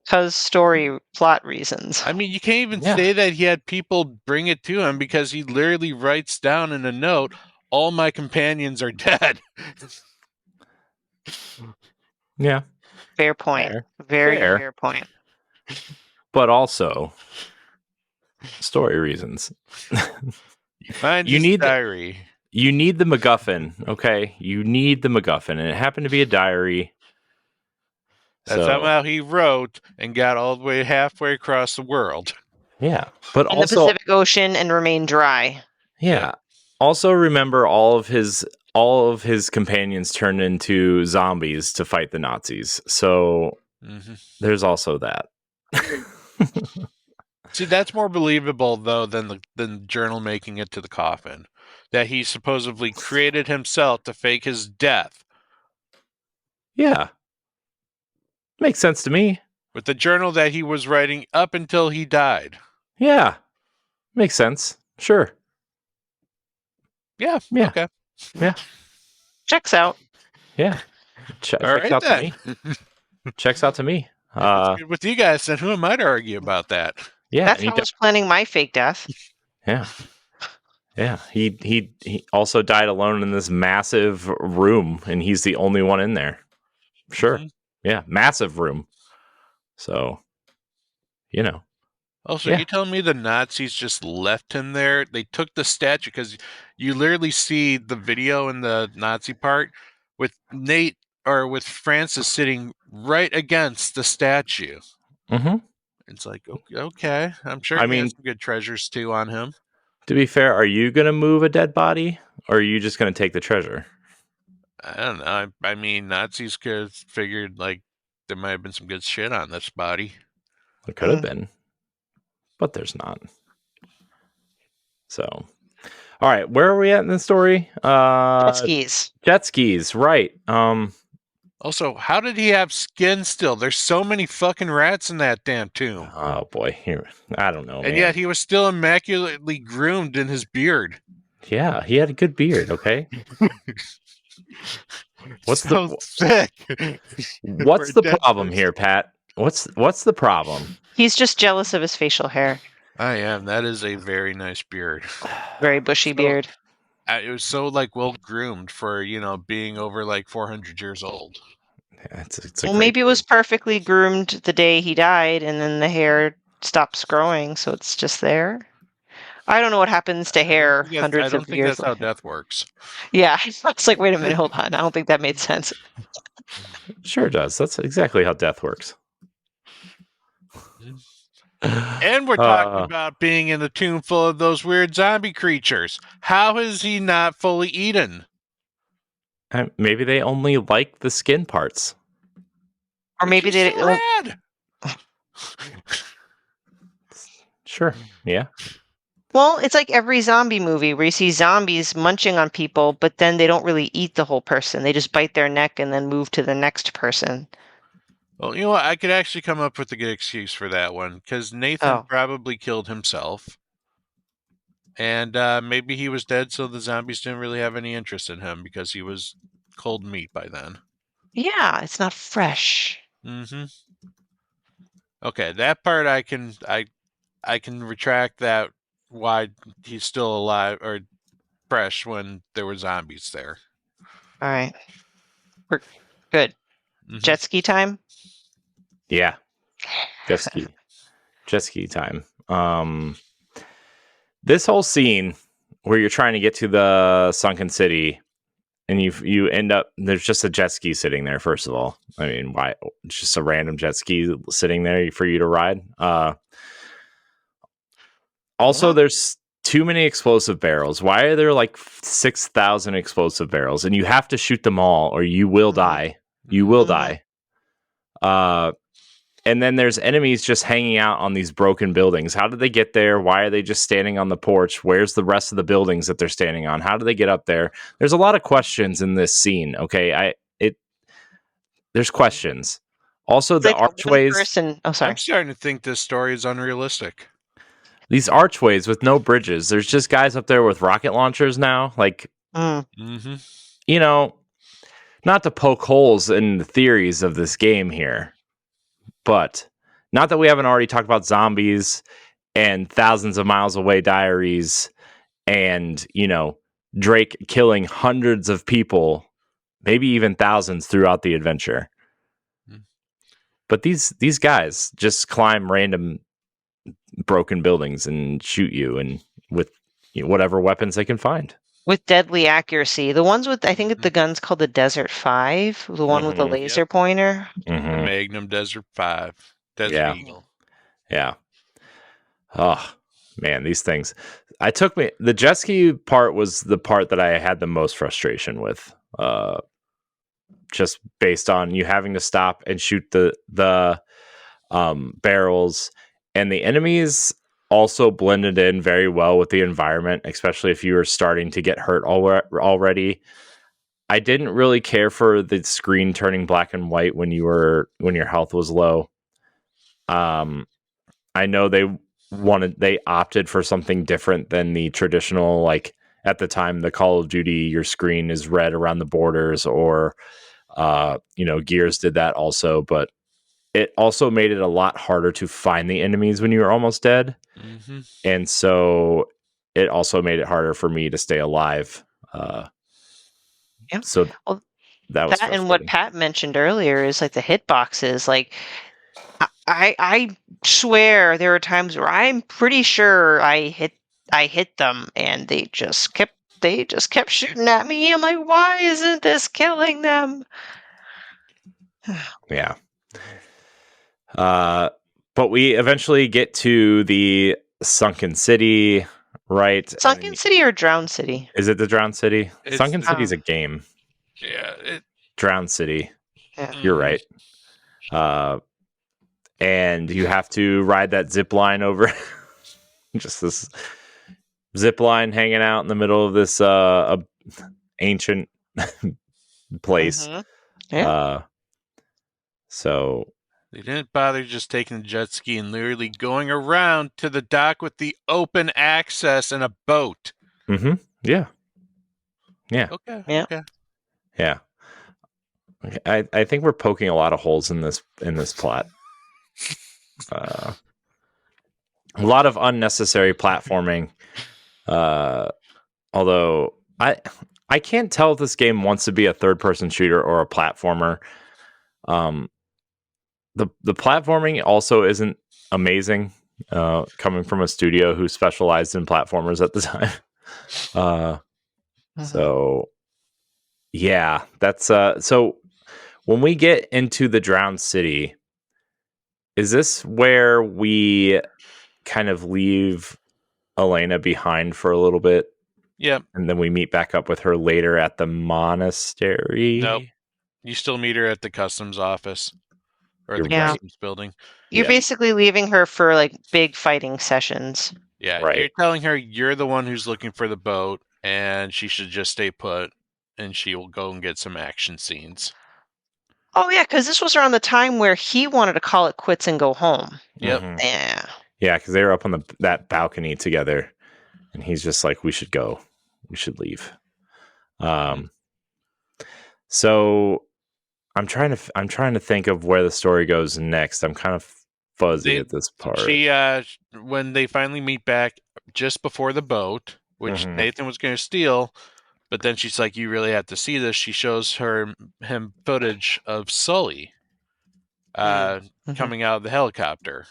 Because story plot reasons. I mean, you can't even Yeah. say that he had people bring it to him because he literally writes down in a note, all my companions are dead. Yeah. Fair point. Fair. Very Fair. fair point. But also story reasons. You find You his need the- diary. You need the MacGuffin, okay? You need the MacGuffin, and it happened to be a diary. That So somehow he wrote and got all the way halfway across the world. yeah, but In the also Pacific Ocean and remain dry. yeah. Also remember all of his companions turned into zombies to fight the Nazis. So there's also that. See, that's more believable though than the journal making it to the coffin. That he supposedly created himself to fake his death. Yeah. Makes sense to me. With the journal that he was writing up until he died. Yeah. Makes sense. Sure. Yeah. Yeah. Okay. Yeah. Checks out. Yeah. All Checks right out to then. me. Checks out to me. If it's good with you guys, then who am I to argue about that? Yeah. That's and how I was planning my fake death. Yeah. Yeah. He also died alone in this massive room, and he's the only one in there. Sure. Mhm. Yeah. Massive room. So, Also, Yeah. you telling me the Nazis just left him there? They took the statue because you literally see the video in the Nazi part with Nate or with Francis sitting right against the statue. Mm-hmm. It's like, okay, I'm sure I he has mean, some good treasures too on him. to be fair, are you going to move a dead body, or are you just going to take the treasure? I don't know. I mean, Nazis could figured like there might have been some good shit on this body. It could have been, but there's not. So, all right, where are we at in the story? Jet skis. Jet skis, right? Also, how did he have skin still? There's so many fucking rats in that damn tomb. Oh boy, here I don't know, And man. yet he was still immaculately groomed in his beard. Yeah, he had a good beard. Okay, what's so the thick? what's the problem here, Pat? What's the problem? He's just jealous of his facial hair. I am. That is a very nice beard. Very bushy beard. It was so like well groomed for being over like 400 years old. Yeah, it's Well, maybe it was perfectly groomed the day he died, and then the hair stops growing, so it's just there. I don't know what happens to hair hundreds I don't of think years that's how later. death works. Yeah, it's like, wait a minute, hold on. I don't think that made sense. Sure does. That's exactly how death works. And we're talking about being in the tomb full of those weird zombie creatures. How is he not fully eaten? Maybe they only like the skin parts. Or maybe they rad. Sure. Yeah. Well, it's like every zombie movie where you see zombies munching on people, but then they don't really eat the whole person. They just bite their neck and then move to the next person. Well, you know what? I could actually come up with a good excuse for that one because Nathan probably killed himself. And maybe he was dead, so the zombies didn't really have any interest in him because he was cold meat by then. Yeah, it's not fresh. Mm-hmm. Okay, that part I can retract that. Why he's still alive or fresh when there were zombies there. All right, we're good. Mm-hmm. Jet ski time. Yeah, jet ski time. This whole scene where you're trying to get to the sunken city and you end up there's just a jet ski sitting there. First of all, I mean, why? It's just a random jet ski sitting there for you to ride. Also, there's too many explosive barrels. Why are there like 6,000 explosive barrels? And you have to shoot them all, or you will die. You will die. And then there's enemies just hanging out on these broken buildings. How did they get there? Why are they just standing on the porch? Where's the rest of the buildings that they're standing on? How do they get up there? There's a lot of questions in this scene. Okay, there's questions. Also, It's the like archways. Oh, sorry. I'm starting to think this story is unrealistic. These archways with no bridges. There's just guys up there with rocket launchers now. Like, you know, not to poke holes in the theories of this game here, but not that we haven't already talked about zombies and thousands of miles away diaries and, Drake killing hundreds of people, maybe even thousands throughout the adventure. But these guys just climb random broken buildings and shoot you and with whatever weapons they can find. With deadly accuracy. The ones with, I think the gun's called the Desert 5, the one with the laser pointer. The Magnum Desert 5. Desert Eagle. Yeah. Oh, man, these things. The jet ski part was the part that I had the most frustration with. Just based on you having to stop and shoot the barrels, and the enemies also blended in very well with the environment, especially if you were starting to get hurt already. I didn't really care for the screen turning black and white when your health was low. I know they opted for something different than the traditional, like at the time, the Call of Duty, your screen is red around the borders, or Gears did that also, but it also made it a lot harder to find the enemies when you were almost dead. And so it also made it harder for me to stay alive. So that was and what Pat mentioned earlier is like the hitboxes. Like I swear there were times where I'm pretty sure I hit them and they just kept shooting at me. I'm like, why isn't this killing them? Yeah. But we eventually get to the Sunken City, right? Sunken City or Drowned City? Is it the Drowned City? Sunken City is a game. Yeah. Drowned City. Yeah. You're right. And you have to ride that zip line over. Just this zip line hanging out in the middle of this ancient place. Yeah. So they didn't bother just taking the jet ski and literally going around to the dock with the open access and a boat. Yeah. Okay. Yeah. Okay. Yeah. I think we're poking a lot of holes in this plot. A lot of unnecessary platforming. Although I can't tell if this game wants to be a third-person shooter or a platformer. The platforming also isn't amazing, coming from a studio who specialized in platformers at the time. So yeah, that's so when we get into the Drowned City, is this where we kind of leave Elena behind for a little bit? Yep. And then we meet back up with her later at the monastery? Nope. You still meet her at the customs office or the customs building. You're basically leaving her for like big fighting sessions. Yeah, right. You're telling her you're the one who's looking for the boat and she should just stay put and she will go and get some action scenes. Oh, yeah, because this was around the time where he wanted to call it quits and go home. Yep. Yeah. Yeah, because they were up on that balcony together, and he's just like, "We should go. We should leave." So I'm trying to think of where the story goes next. I'm kind of fuzzy at this part. When they finally meet back just before the boat, which Nathan was going to steal. But then she's like, you really have to see this. She shows him footage of Sully coming out of the helicopter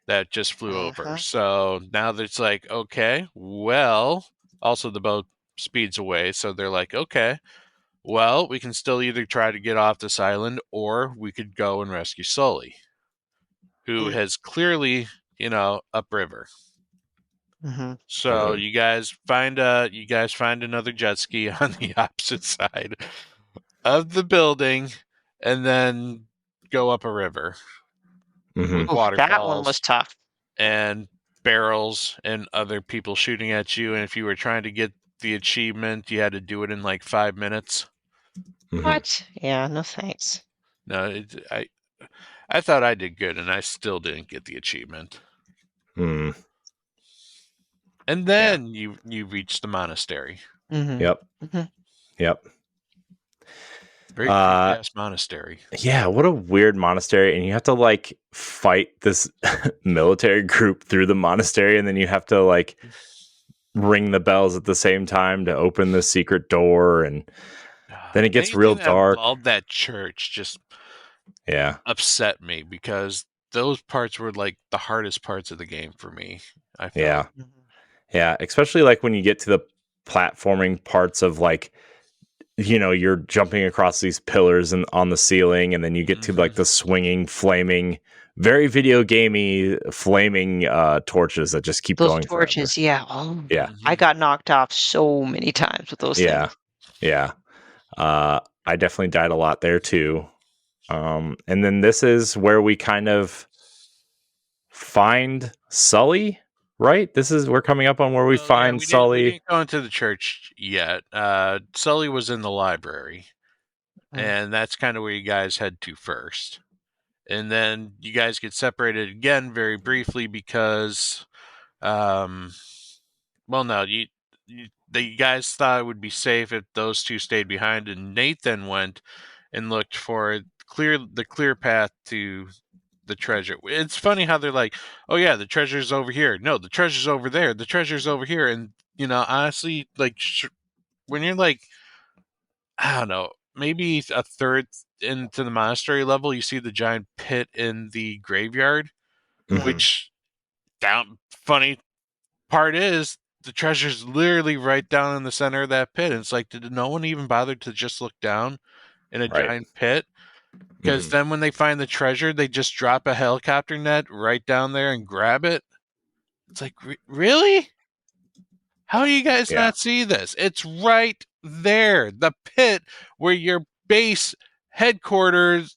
that just flew over. So now it's like, okay, well, also the boat speeds away. So they're like, okay, well, we can still either try to get off this island or we could go and rescue Sully, who has clearly, upriver. Mm-hmm. So you guys find another jet ski on the opposite side of the building, and then go up a river with waterfalls. That one was tough. And barrels and other people shooting at you. And if you were trying to get the achievement, you had to do it in like 5 minutes. What? Yeah, no thanks. No, I thought I did good, and I still didn't get the achievement. Mm. And then you reach the monastery. Mm-hmm. Yep. Mm-hmm. Yep. Very creepy-ass monastery. Yeah, what a weird monastery. And you have to like fight this military group through the monastery, and then you have to like ring the bells at the same time to open the secret door, and then it gets real dark. All that church just upset me, because those parts were like the hardest parts of the game for me, I felt. Yeah, especially like when you get to the platforming parts of like, you're jumping across these pillars and on the ceiling, and then you get to like the swinging, flaming, very video gamey flaming torches that just keep going. Those torches, forever. yeah. Oh, Yeah. I got knocked off so many times with those things. Yeah. I definitely died a lot there too. And then this is where we kind of find Sully, right? We're coming up on where we find Sully. We didn't go into the church yet. Sully was in the library, and that's kind of where you guys head to first. And then you guys get separated again very briefly because, you guys thought it would be safe if those two stayed behind, and Nathan went and looked for the clear path to the treasure. It's funny how they're like, oh yeah, the treasure's over here. No, the treasure's over there. The treasure's over here. And, honestly, like, when you're like, I don't know, maybe a third into the monastery level, you see the giant pit in the graveyard, which, funny part is, the treasure's literally right down in the center of that pit. And it's like, did no one even bother to just look down in a giant pit? Because then when they find the treasure, they just drop a helicopter net right down there and grab it. It's like, really? How do you guys not see this? It's right there. The pit where your base headquarters,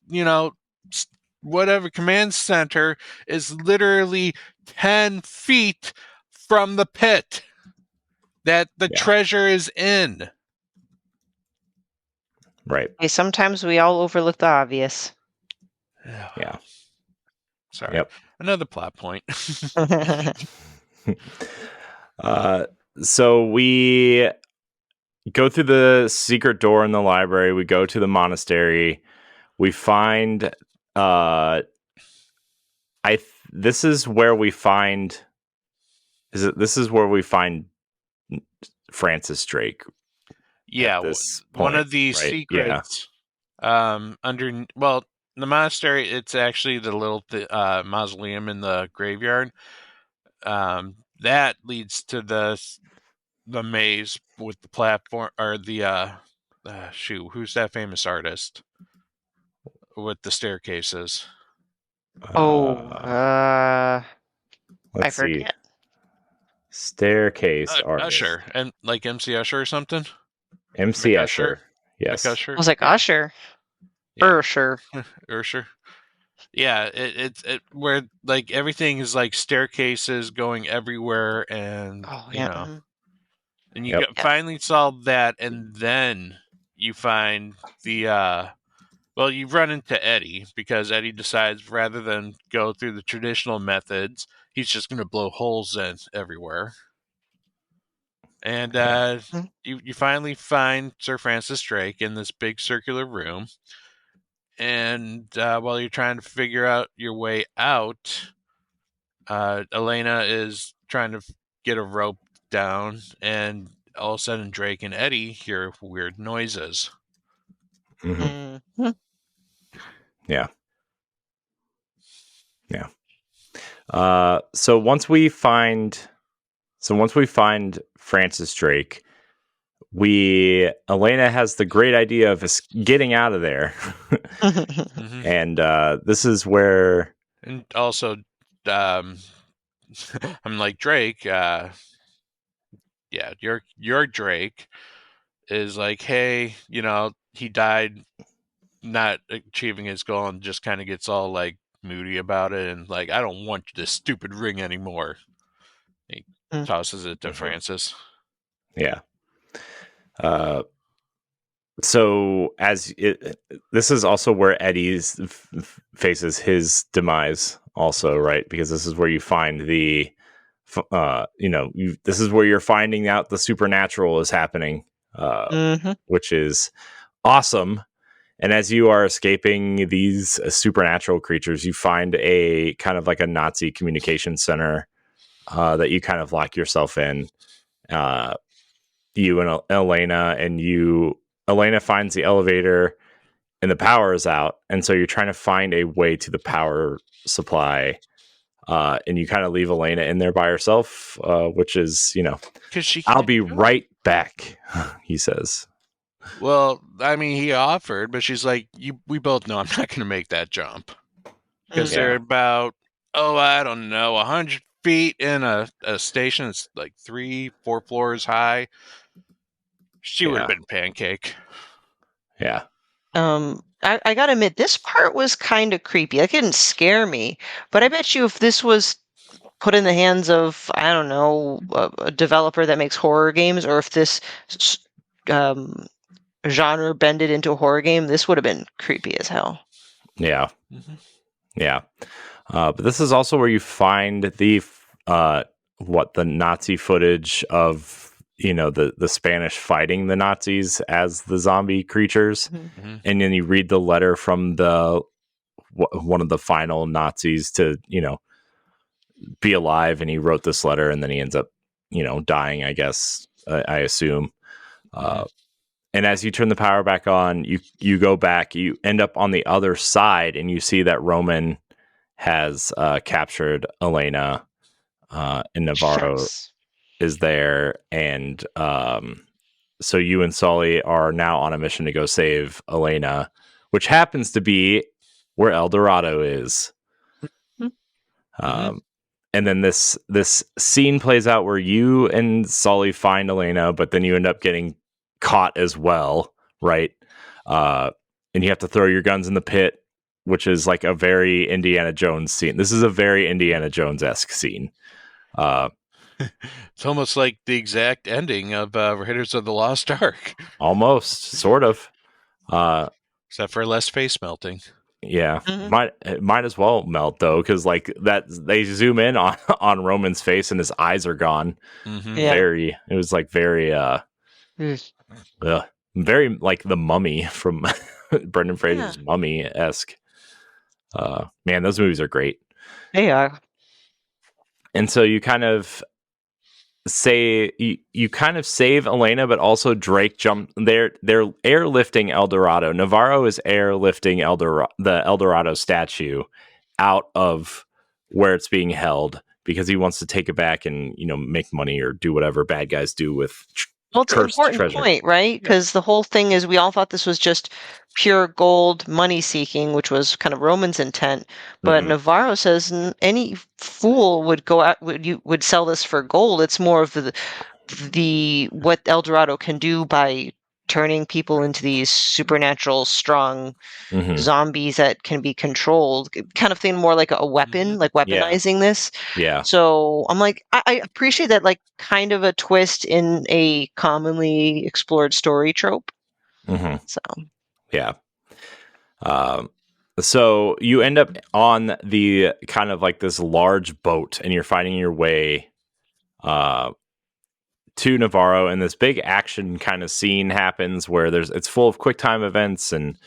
whatever command center, is literally 10 feet from the pit that the treasure is in. Right. Hey, sometimes we all overlook the obvious. Yeah. Sorry. Yep. Another plot point. So we go through the secret door in the library. We go to the monastery. We find this is where we find Francis Drake. Yeah, one of the secrets the monastery, it's actually the little mausoleum in the graveyard. That leads to the maze with the platform, or the who's that famous artist with the staircases? I forget. Staircase artist. Usher, and like MC Usher or something. MC Usher. Yes. I was like, Usher. Ursher. Ursher. Yeah, it's where like everything is like staircases going everywhere, and and you finally solve that, and then you find the you run into Eddie, because Eddie decides rather than go through the traditional methods, he's just going to blow holes in everywhere. And you finally find Sir Francis Drake in this big circular room. And while you're trying to figure out your way out, Elena is trying to get a rope down, and all of a sudden Drake and Eddie hear weird noises. Mm-hmm. Yeah. So once we find Francis Drake, Elena has the great idea of getting out of there. Mhm. And this is where, And also, I'm like, Drake, yeah, your Drake is like, hey, he died not achieving his goal, and just kind of gets all like moody about it, and like, I don't want this stupid ring anymore. He tosses it to Francis. Yeah. So this is also where Eddie's faces his demise also, right? Because this is where you find this is where you're finding out the supernatural is happening, which is awesome. And as you are escaping these supernatural creatures, you find a kind of like a Nazi communication center that you kind of lock yourself in. You and Elena finds the elevator and the power is out. And so you're trying to find a way to the power supply. And you kind of leave Elena in there by herself, which is, I'll be right back, he says. Well, I mean, he offered, but she's like, we both know I'm not going to make that jump. Because they're about, I don't know, 100 feet in a station that's like 3-4 floors high. She would have been pancake. Yeah. I gotta admit, this part was kind of creepy. It didn't scare me, but I bet you if this was put in the hands of, I don't know, a developer that makes horror games, or if this genre bended into a horror game, this would have been creepy as hell. Yeah. Yeah. But this is also where you find the Nazi footage of, the Spanish fighting the Nazis as the zombie creatures. And then you read the letter from one of the final Nazis to, be alive. And he wrote this letter and then he ends up, dying, I guess, I assume. And as you turn the power back on, you go back, you end up on the other side and you see that Roman has captured Elena, and Navarro is there. And so you and Sully are now on a mission to go save Elena, which happens to be where El Dorado is. And then this scene plays out where you and Sully find Elena, but then you end up getting caught as well, right? And you have to throw your guns in the pit, which is like a very Indiana Jones scene. This is a very Indiana Jones-esque scene. It's almost like the exact ending of Raiders of the Lost Ark. Almost, sort of. Except for less face melting. Yeah, might as well melt though, because like that they zoom in on Roman's face and his eyes are gone. It was like very very like the Mummy from Brendan Fraser's Mummy-esque. Man, those movies are great. They are. And so you kind of you kind of save Elena, but also Drake they're airlifting El Dorado. Navarro is airlifting the El Dorado statue out of where it's being held because he wants to take it back and make money or do whatever bad guys do with it's an important treasure. Point, right? Because the whole thing is we all thought this was just pure gold money seeking, which was kind of Roman's intent. But Navarro says any fool would go out would sell this for gold. It's more of the what El Dorado can do by turning people into these supernatural strong zombies that can be controlled, kind of thing, more like a weapon, like weaponizing this. Yeah. So I'm like, I appreciate that, like kind of a twist in a commonly explored story trope. So yeah. So you end up on the kind of like this large boat and you're finding your way to Navarro, and this big action kind of scene happens where it's full of quick time events, and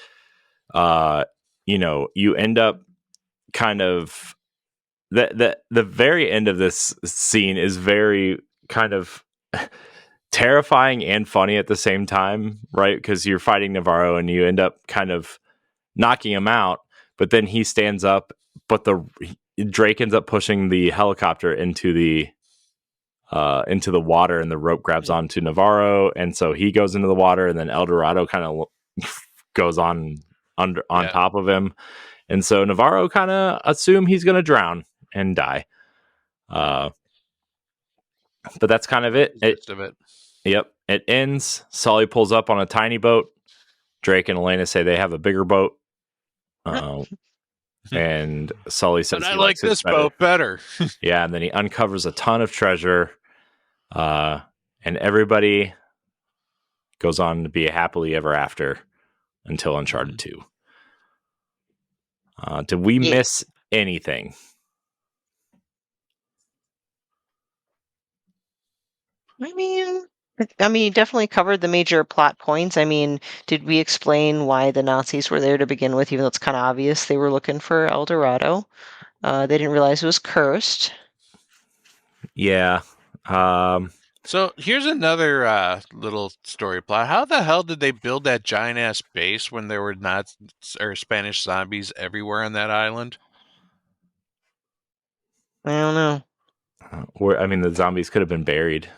you end up kind of the very end of this scene is very kind of terrifying and funny at the same time, right? Because you're fighting Navarro and you end up kind of knocking him out, but then he stands up, but Drake ends up pushing the helicopter into the into the water, and the rope grabs onto Navarro, and so he goes into the water, and then El Dorado kind of goes on top of him, and so Navarro kind of assume he's going to drown and die. But that's kind of it. Yep, it ends. Sully pulls up on a tiny boat. Drake and Elena say they have a bigger boat. And Sully says, but I like this boat better. Yeah, and then he uncovers a ton of treasure. And everybody goes on to be happily ever after until Uncharted 2. Did we miss anything? I mean, definitely covered the major plot points. I mean, did we explain why the Nazis were there to begin with, even though it's kind of obvious they were looking for El Dorado? They didn't realize it was cursed. Yeah. So here's another little story plot. How the hell did they build that giant ass base when there were Spanish zombies everywhere on that island? I don't know. I mean, the zombies could have been buried.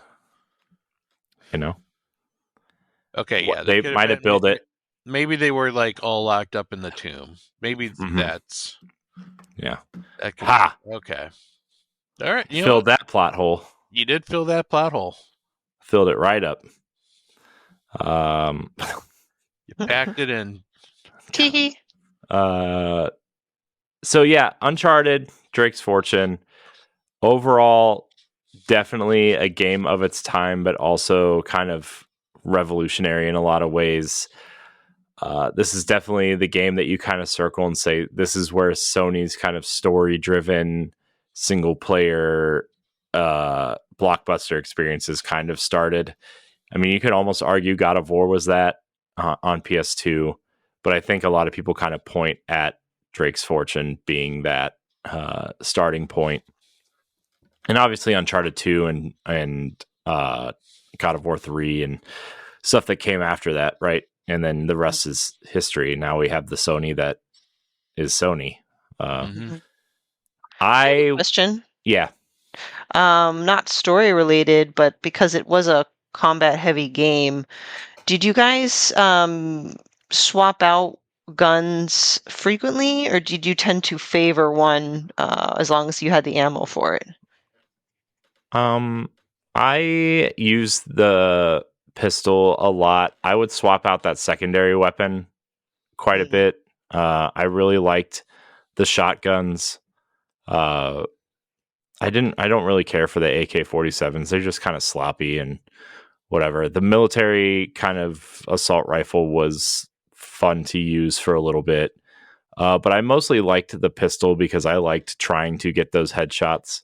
You know? Okay, yeah. They might have built it. Maybe they were like all locked up in the tomb. Maybe that's... Yeah. Okay. All right. Filled that plot hole. You did fill that plot hole. Filled it right up. You packed it in. Teehee. So yeah, Uncharted, Drake's Fortune. Overall, definitely a game of its time, but also kind of revolutionary in a lot of ways. This is definitely the game that you kind of circle and say, this is where Sony's kind of story-driven, single-player blockbuster experiences kind of started. I mean, you could almost argue God of War was that on PS2, but I think a lot of people kind of point at Drake's Fortune being that starting point. And obviously Uncharted 2 and God of War 3 and stuff that came after that, right? And then the rest is history. Now we have the Sony that is Sony. Question. Yeah. Not story related, but because it was a combat heavy game, did you guys swap out guns frequently, or did you tend to favor one as long as you had the ammo for it? I used the pistol a lot. I would swap out that secondary weapon quite a bit. I really liked the shotguns. I don't really care for the AK-47s. They're just kind of sloppy and whatever. The military kind of assault rifle was fun to use for a little bit. But I mostly liked the pistol because I liked trying to get those headshots.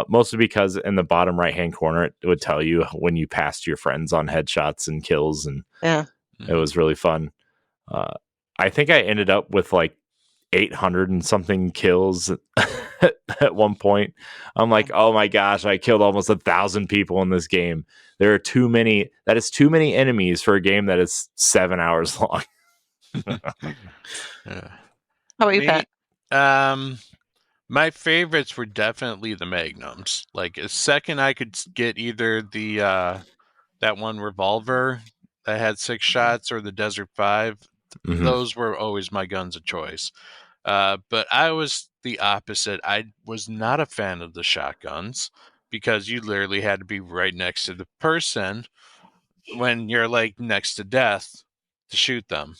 Mostly because in the bottom right-hand corner, it would tell you when you passed your friends on headshots and kills, and it was really fun. I think I ended up with like 800 and something kills at one point. I'm like, oh my gosh, I killed almost 1,000 people in this game. There are too many. That is too many enemies for a game that is 7 hours long. How about you, Pat? My favorites were definitely the Magnums. Like, a second I could get either the that one revolver that had 6 shots or the Desert 5, those were always my guns of choice. But I was the opposite. I was not a fan of the shotguns because you literally had to be right next to the person when you're like next to death to shoot them.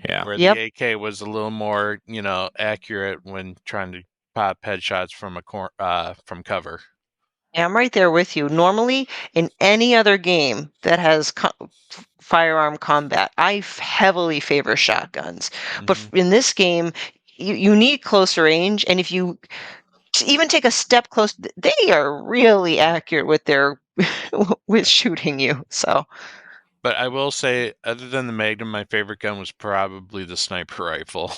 Yeah. Where the AK was a little more, accurate when trying to pop headshots from from cover. Yeah, I'm right there with you. Normally, in any other game that has firearm combat, I heavily favor shotguns. But in this game, you need closer range, and if you even take a step close, they are really accurate with their with shooting you. So. But I will say, other than the Magnum, my favorite gun was probably the sniper rifle.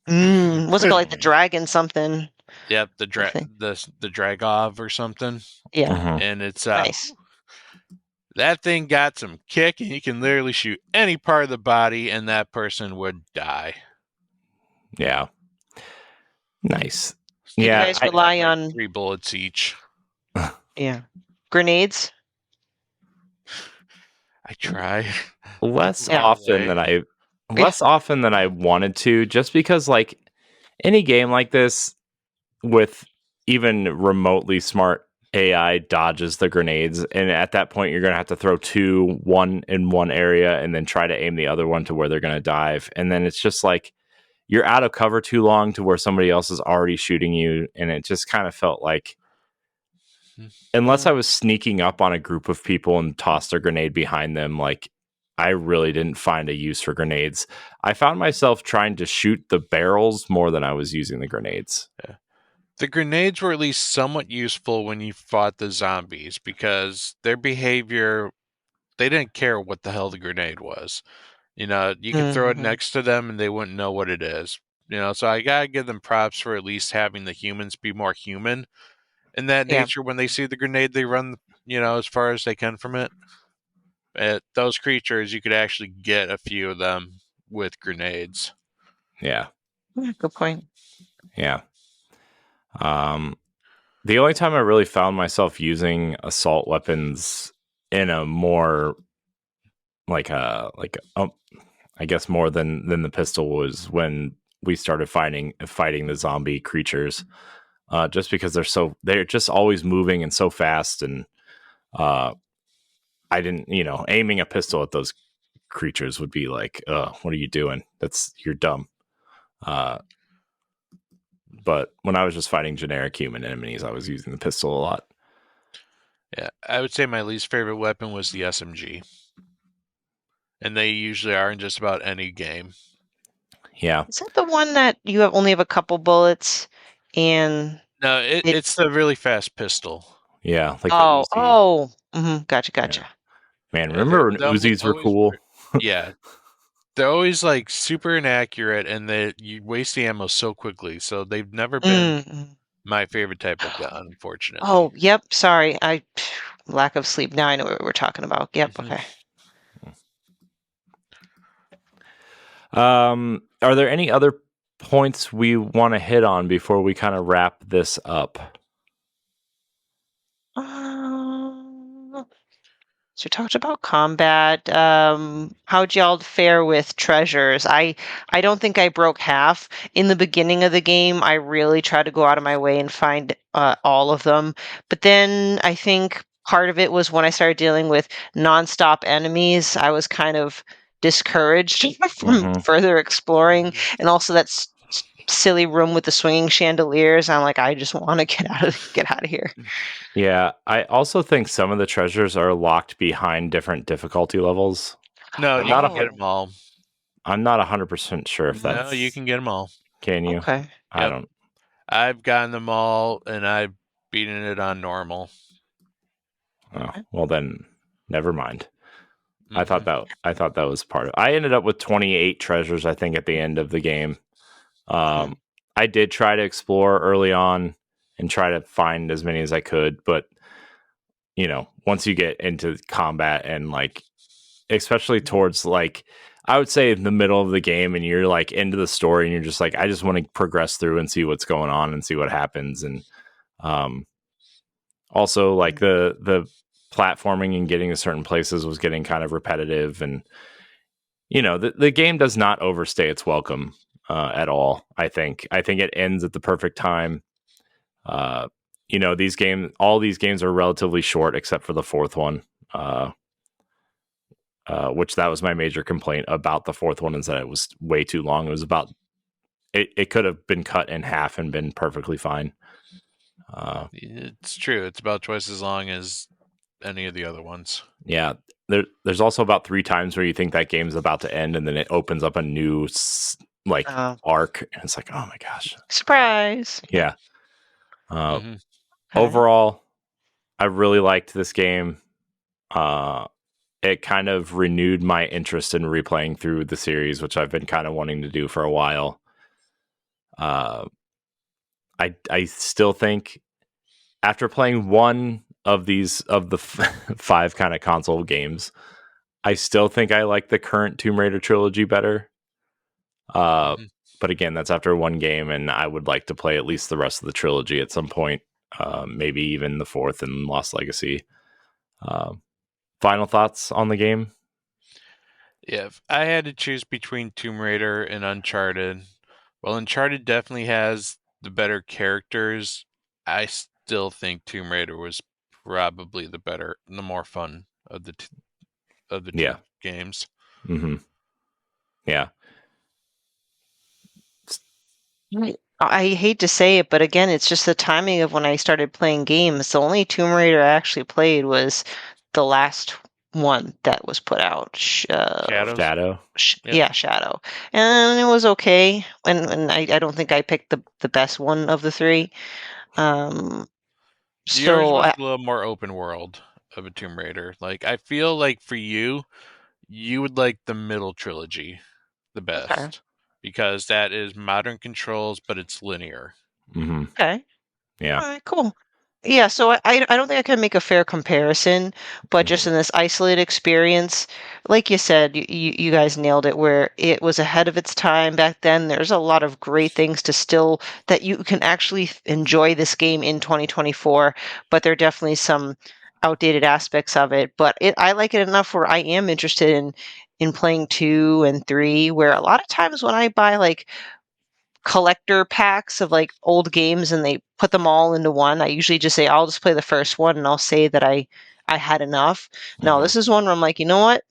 Was it called like the Dragon something? Yep, the Dragov or something. Yeah. And it's nice. That thing got some kick, and you can literally shoot any part of the body, and that person would die. Yeah. Nice. You guys rely on 3 bullets each. Yeah. grenades? I try. Less Yeah. often than I wanted to, just because like any game like this with even remotely smart AI dodges the grenades, and at that point you're gonna have to throw one in one area and then try to aim the other one to where they're gonna dive, and then it's just like you're out of cover too long to where somebody else is already shooting you, and it just kind of felt like unless I was sneaking up on a group of people and tossed a grenade behind them, like I really didn't find a use for grenades. I found myself trying to shoot the barrels more than I was using the grenades. Yeah. The grenades were at least somewhat useful when you fought the zombies because their behavior, they didn't care what the hell the grenade was. You know, you could throw it next to them and they wouldn't know what it is. You know, so I gotta give them props for at least having the humans be more human in that Yeah. nature. When they see the grenade, they run, as far as they can from it. Those creatures, you could actually get a few of them with grenades. Yeah. Good point. Yeah. The only time I really found myself using assault weapons in a more I guess more than the pistol was when we started fighting the zombie creatures. Just because they're just always moving and so fast, and I didn't, aiming a pistol at those creatures would be like, what are you doing? You're dumb. But when I was just fighting generic human enemies, I was using the pistol a lot. Yeah, I would say my least favorite weapon was the SMG. And they usually are in just about any game. Yeah. Is that the one that you only have a couple bullets and No, it's the really fast pistol. Yeah, like gotcha. Yeah. Man, remember when Uzis were cool? Yeah. They're always like super inaccurate and you waste the ammo so quickly. So they've never been my favorite type of gun, unfortunately. Oh, yep. Sorry. Lack of sleep. Now I know what we're talking about. Yep. Okay. Are there any other points we want to hit on before we kind of wrap this up? So we talked about combat. How'd y'all fare with treasures? I don't think I broke half. In the beginning of the game, I really tried to go out of my way and find all of them. But then I think part of it was when I started dealing with nonstop enemies, I was kind of discouraged from further exploring. And also that silly room with the swinging chandeliers. I'm like, I just want to get out of here. Yeah, I also think some of the treasures are locked behind different difficulty levels. No, you can get them all. I'm not 100% sure if that's... No, you can get them all. Can you? Okay. I don't... I've gotten them all, and I've beaten it on normal. Oh, well then, never mind. I thought that was part of... I ended up with 28 treasures, I think, at the end of the game. I did try to explore early on and try to find as many as I could, but once you get into combat and like, especially towards like, I would say in the middle of the game and you're like into the story and you're just like, I just want to progress through and see what's going on and see what happens. And also like the platforming and getting to certain places was getting kind of repetitive, and the game does not overstay its welcome at all. I think it ends at the perfect time. All these games are relatively short except for the fourth one, which that was my major complaint about the fourth one, is that it was way too long. It was it could have been cut in half and been perfectly fine. It's true. It's about twice as long as any of the other ones. Yeah. There's also about 3 times where you think that game's about to end and then it opens up a new arc, and it's like, oh my gosh, surprise. Yeah. Overall, I really liked this game. It kind of renewed my interest in replaying through the series, which I've been kind of wanting to do for a while. I still think after playing one of the 5 kind of console games, I still think I like the current Tomb Raider trilogy better. But again, that's after one game, and I would like to play at least the rest of the trilogy at some point. Maybe even the 4th and Lost Legacy. Final thoughts on the game? Yeah, if I had to choose between Tomb Raider and Uncharted, well, Uncharted definitely has the better characters. I still think Tomb Raider was probably the more fun of the two Yeah. games. Mm-hmm. Yeah. I hate to say it, but again, it's just the timing of when I started playing games. The only Tomb Raider I actually played was the last one that was put out. Shadows. Shadow. Yep. Yeah, Shadow, and it was okay. And I don't think I picked the best one of the three. Yours So was a little more open world of a Tomb Raider. Like, I feel like for you, you would like the middle trilogy the okay, best because that is modern controls, but it's linear. Mm-hmm. okay. Yeah. All right, cool. Yeah, so I don't think I can make a fair comparison, but just in this isolated experience, like you said, you guys nailed it, where it was ahead of its time back then. There's a lot of great things to still that you can actually enjoy this game in 2024, but there are definitely some outdated aspects of it. But I like it enough where I am interested in playing 2 and 3, where a lot of times when I buy like collector packs of like old games and they put them all into one. I usually just say I'll just play the first one and I'll say that I had enough. No, Mhm. this is one where I'm like, you know what?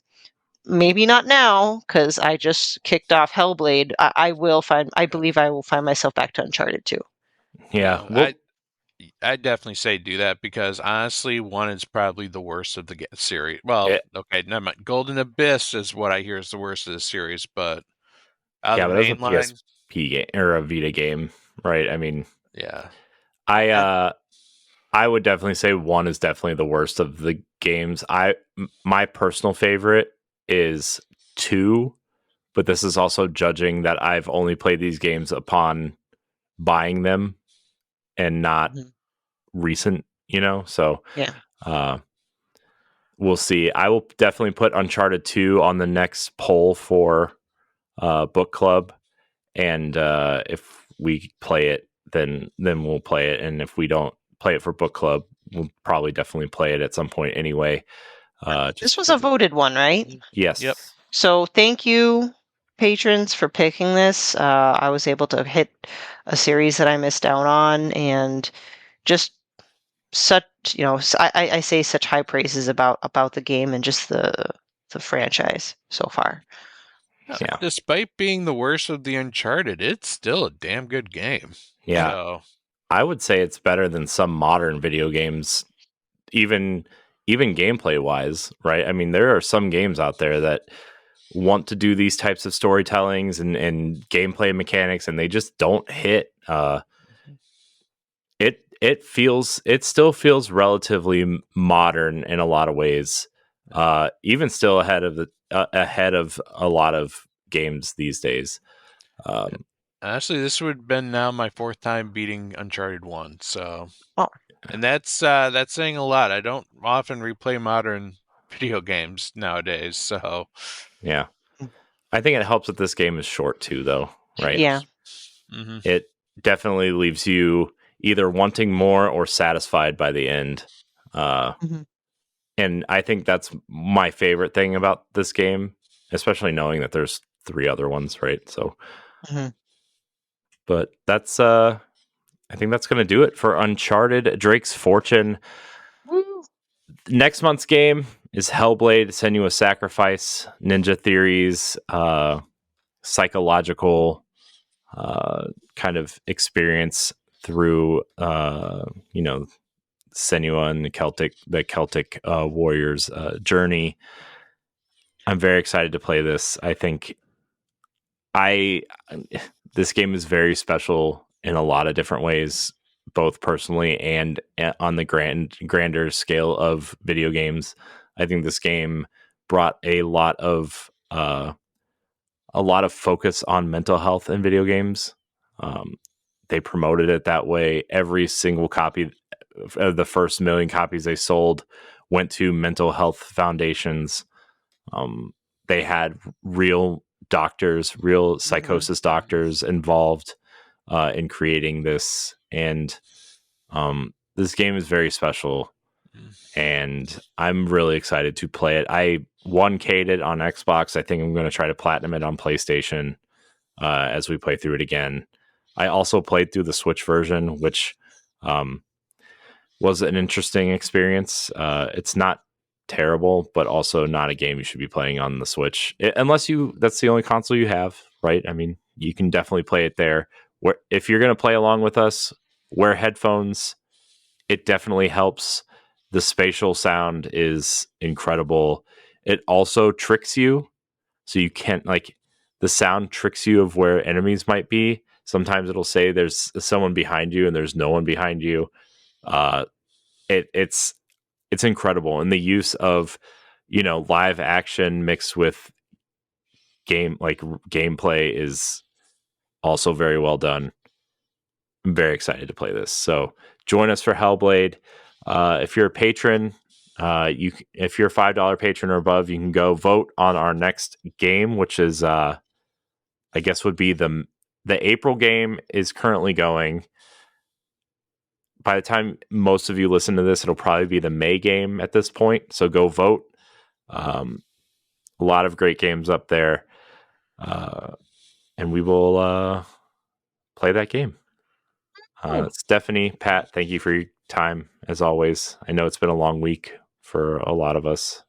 Maybe not now because I just kicked off Hellblade. I will find. I believe I will find myself back to Uncharted 2. Yeah. No, Well, I definitely say do that because honestly, one is probably the worst of the series. Well, it, okay, never mind. Golden Abyss is what I hear is the worst of the series, but out yeah, of but the that was a main line, PSP game or a Vita game, right? I mean, yeah. I I, uh I would definitely say one is definitely the worst of the games. My personal favorite is 2, but this is also judging that I've only played these games upon buying them and not Mhm. recent, So Yeah. uh we'll see. I will definitely put Uncharted 2 on the next poll for book club, and if we play it, then we'll play it, and if we don't play it for book club, we'll probably definitely play it at some point anyway. This Just was a because, voted one, right? yep. yes, So thank you, patrons, for picking this. I was able to hit a series that I missed out on, and just such I say such high praises about the game and just the franchise so far. yeah, Despite being the worst of the Uncharted, it's still a damn good game. yeah. So, I would say it's better than some modern video games, even gameplay wise, right? I mean, there are some games out there that want to do these types of storytellings and gameplay mechanics, and they just don't hit. It still feels relatively modern in a lot of ways, even still ahead of a lot of games these days. Um, honestly, this would have been now my fourth time beating Uncharted 1. So, Oh, and that's saying a lot. I don't often replay modern video games nowadays. So, yeah, I think it helps that this game is short too, though, right? yeah. mm-hmm. It definitely leaves you either wanting more or satisfied by the end. Mhm. And I think that's my favorite thing about this game, especially knowing that there's 3 other ones, right? So, Mhm. but that's I think that's going to do it for Uncharted Drake's Fortune. Woo. Next month's game is Hellblade: Senua's Sacrifice, Ninja Theory's psychological kind of experience through Senua and the Celtic warriors journey. I'm very excited to play this. I think I this game is very special in a lot of different ways, both personally and on the grander scale of video games. I think this game brought a lot of focus on mental health in video games. They promoted it that way. Every single copy of the first million copies they sold went to mental health foundations. They had real doctors, real psychosis doctors involved in creating this, and this game is very special. and I'm really excited to play it. I 1K'd it on Xbox. I think I'm going to try to platinum it on PlayStation as we play through it again. I also played through the Switch version, which was an interesting experience. It's not terrible, but also not a game you should be playing on the Switch unless that's the only console you have, right? I mean, you can definitely play it there. If you're going to play along with us, wear headphones. It definitely helps. The spatial sound is incredible. It also tricks you, so you can't the sound tricks you of where enemies might be. Sometimes it'll say there's someone behind you and there's no one behind you. It's incredible, and the use of live action mixed with gameplay is also very well done. I'm very excited to play this. So join us for Hellblade. If you're a patron, if you're a $5 patron or above, you can go vote on our next game, which is I guess would be the April game is currently going. By the time most of you listen to this, it'll probably be the May game at this point. So go vote. A lot of great games up there. And we will play that game. Stephanie, Pat, thank you for your time, as always. I know it's been a long week for a lot of us.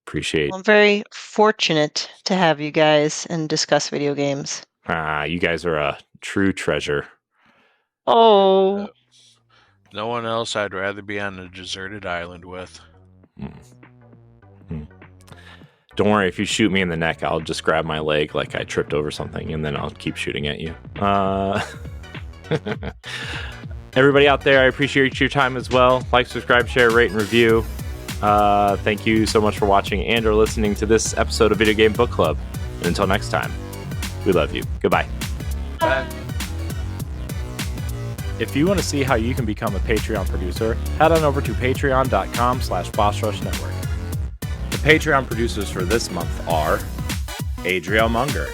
Appreciate. Well, I'm very fortunate to have you guys and discuss video games. You guys are a true treasure. Oh. No one else I'd rather be on a deserted island with. Don't worry, if you shoot me in the neck, I'll just grab my leg like I tripped over something, and then I'll keep shooting at you. Everybody out there, I appreciate your time as well. Like, subscribe, share, rate, and review. Thank you so much for watching and or listening to this episode of Video Game Book Club. And until next time, we love you. Goodbye. Bye. If you want to see how you can become a Patreon producer, head on over to patreon.com/BossRushNetwork. The Patreon producers for this month are Adriel Munger,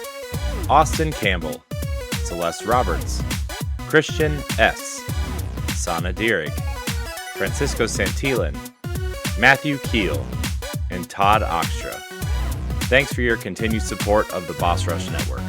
Austin Campbell, Celeste Roberts, Christian S., Sana Dirrig, Francisco Santillan, Matthew Keel, and Todd Oxtra. Thanks for your continued support of the Boss Rush Network.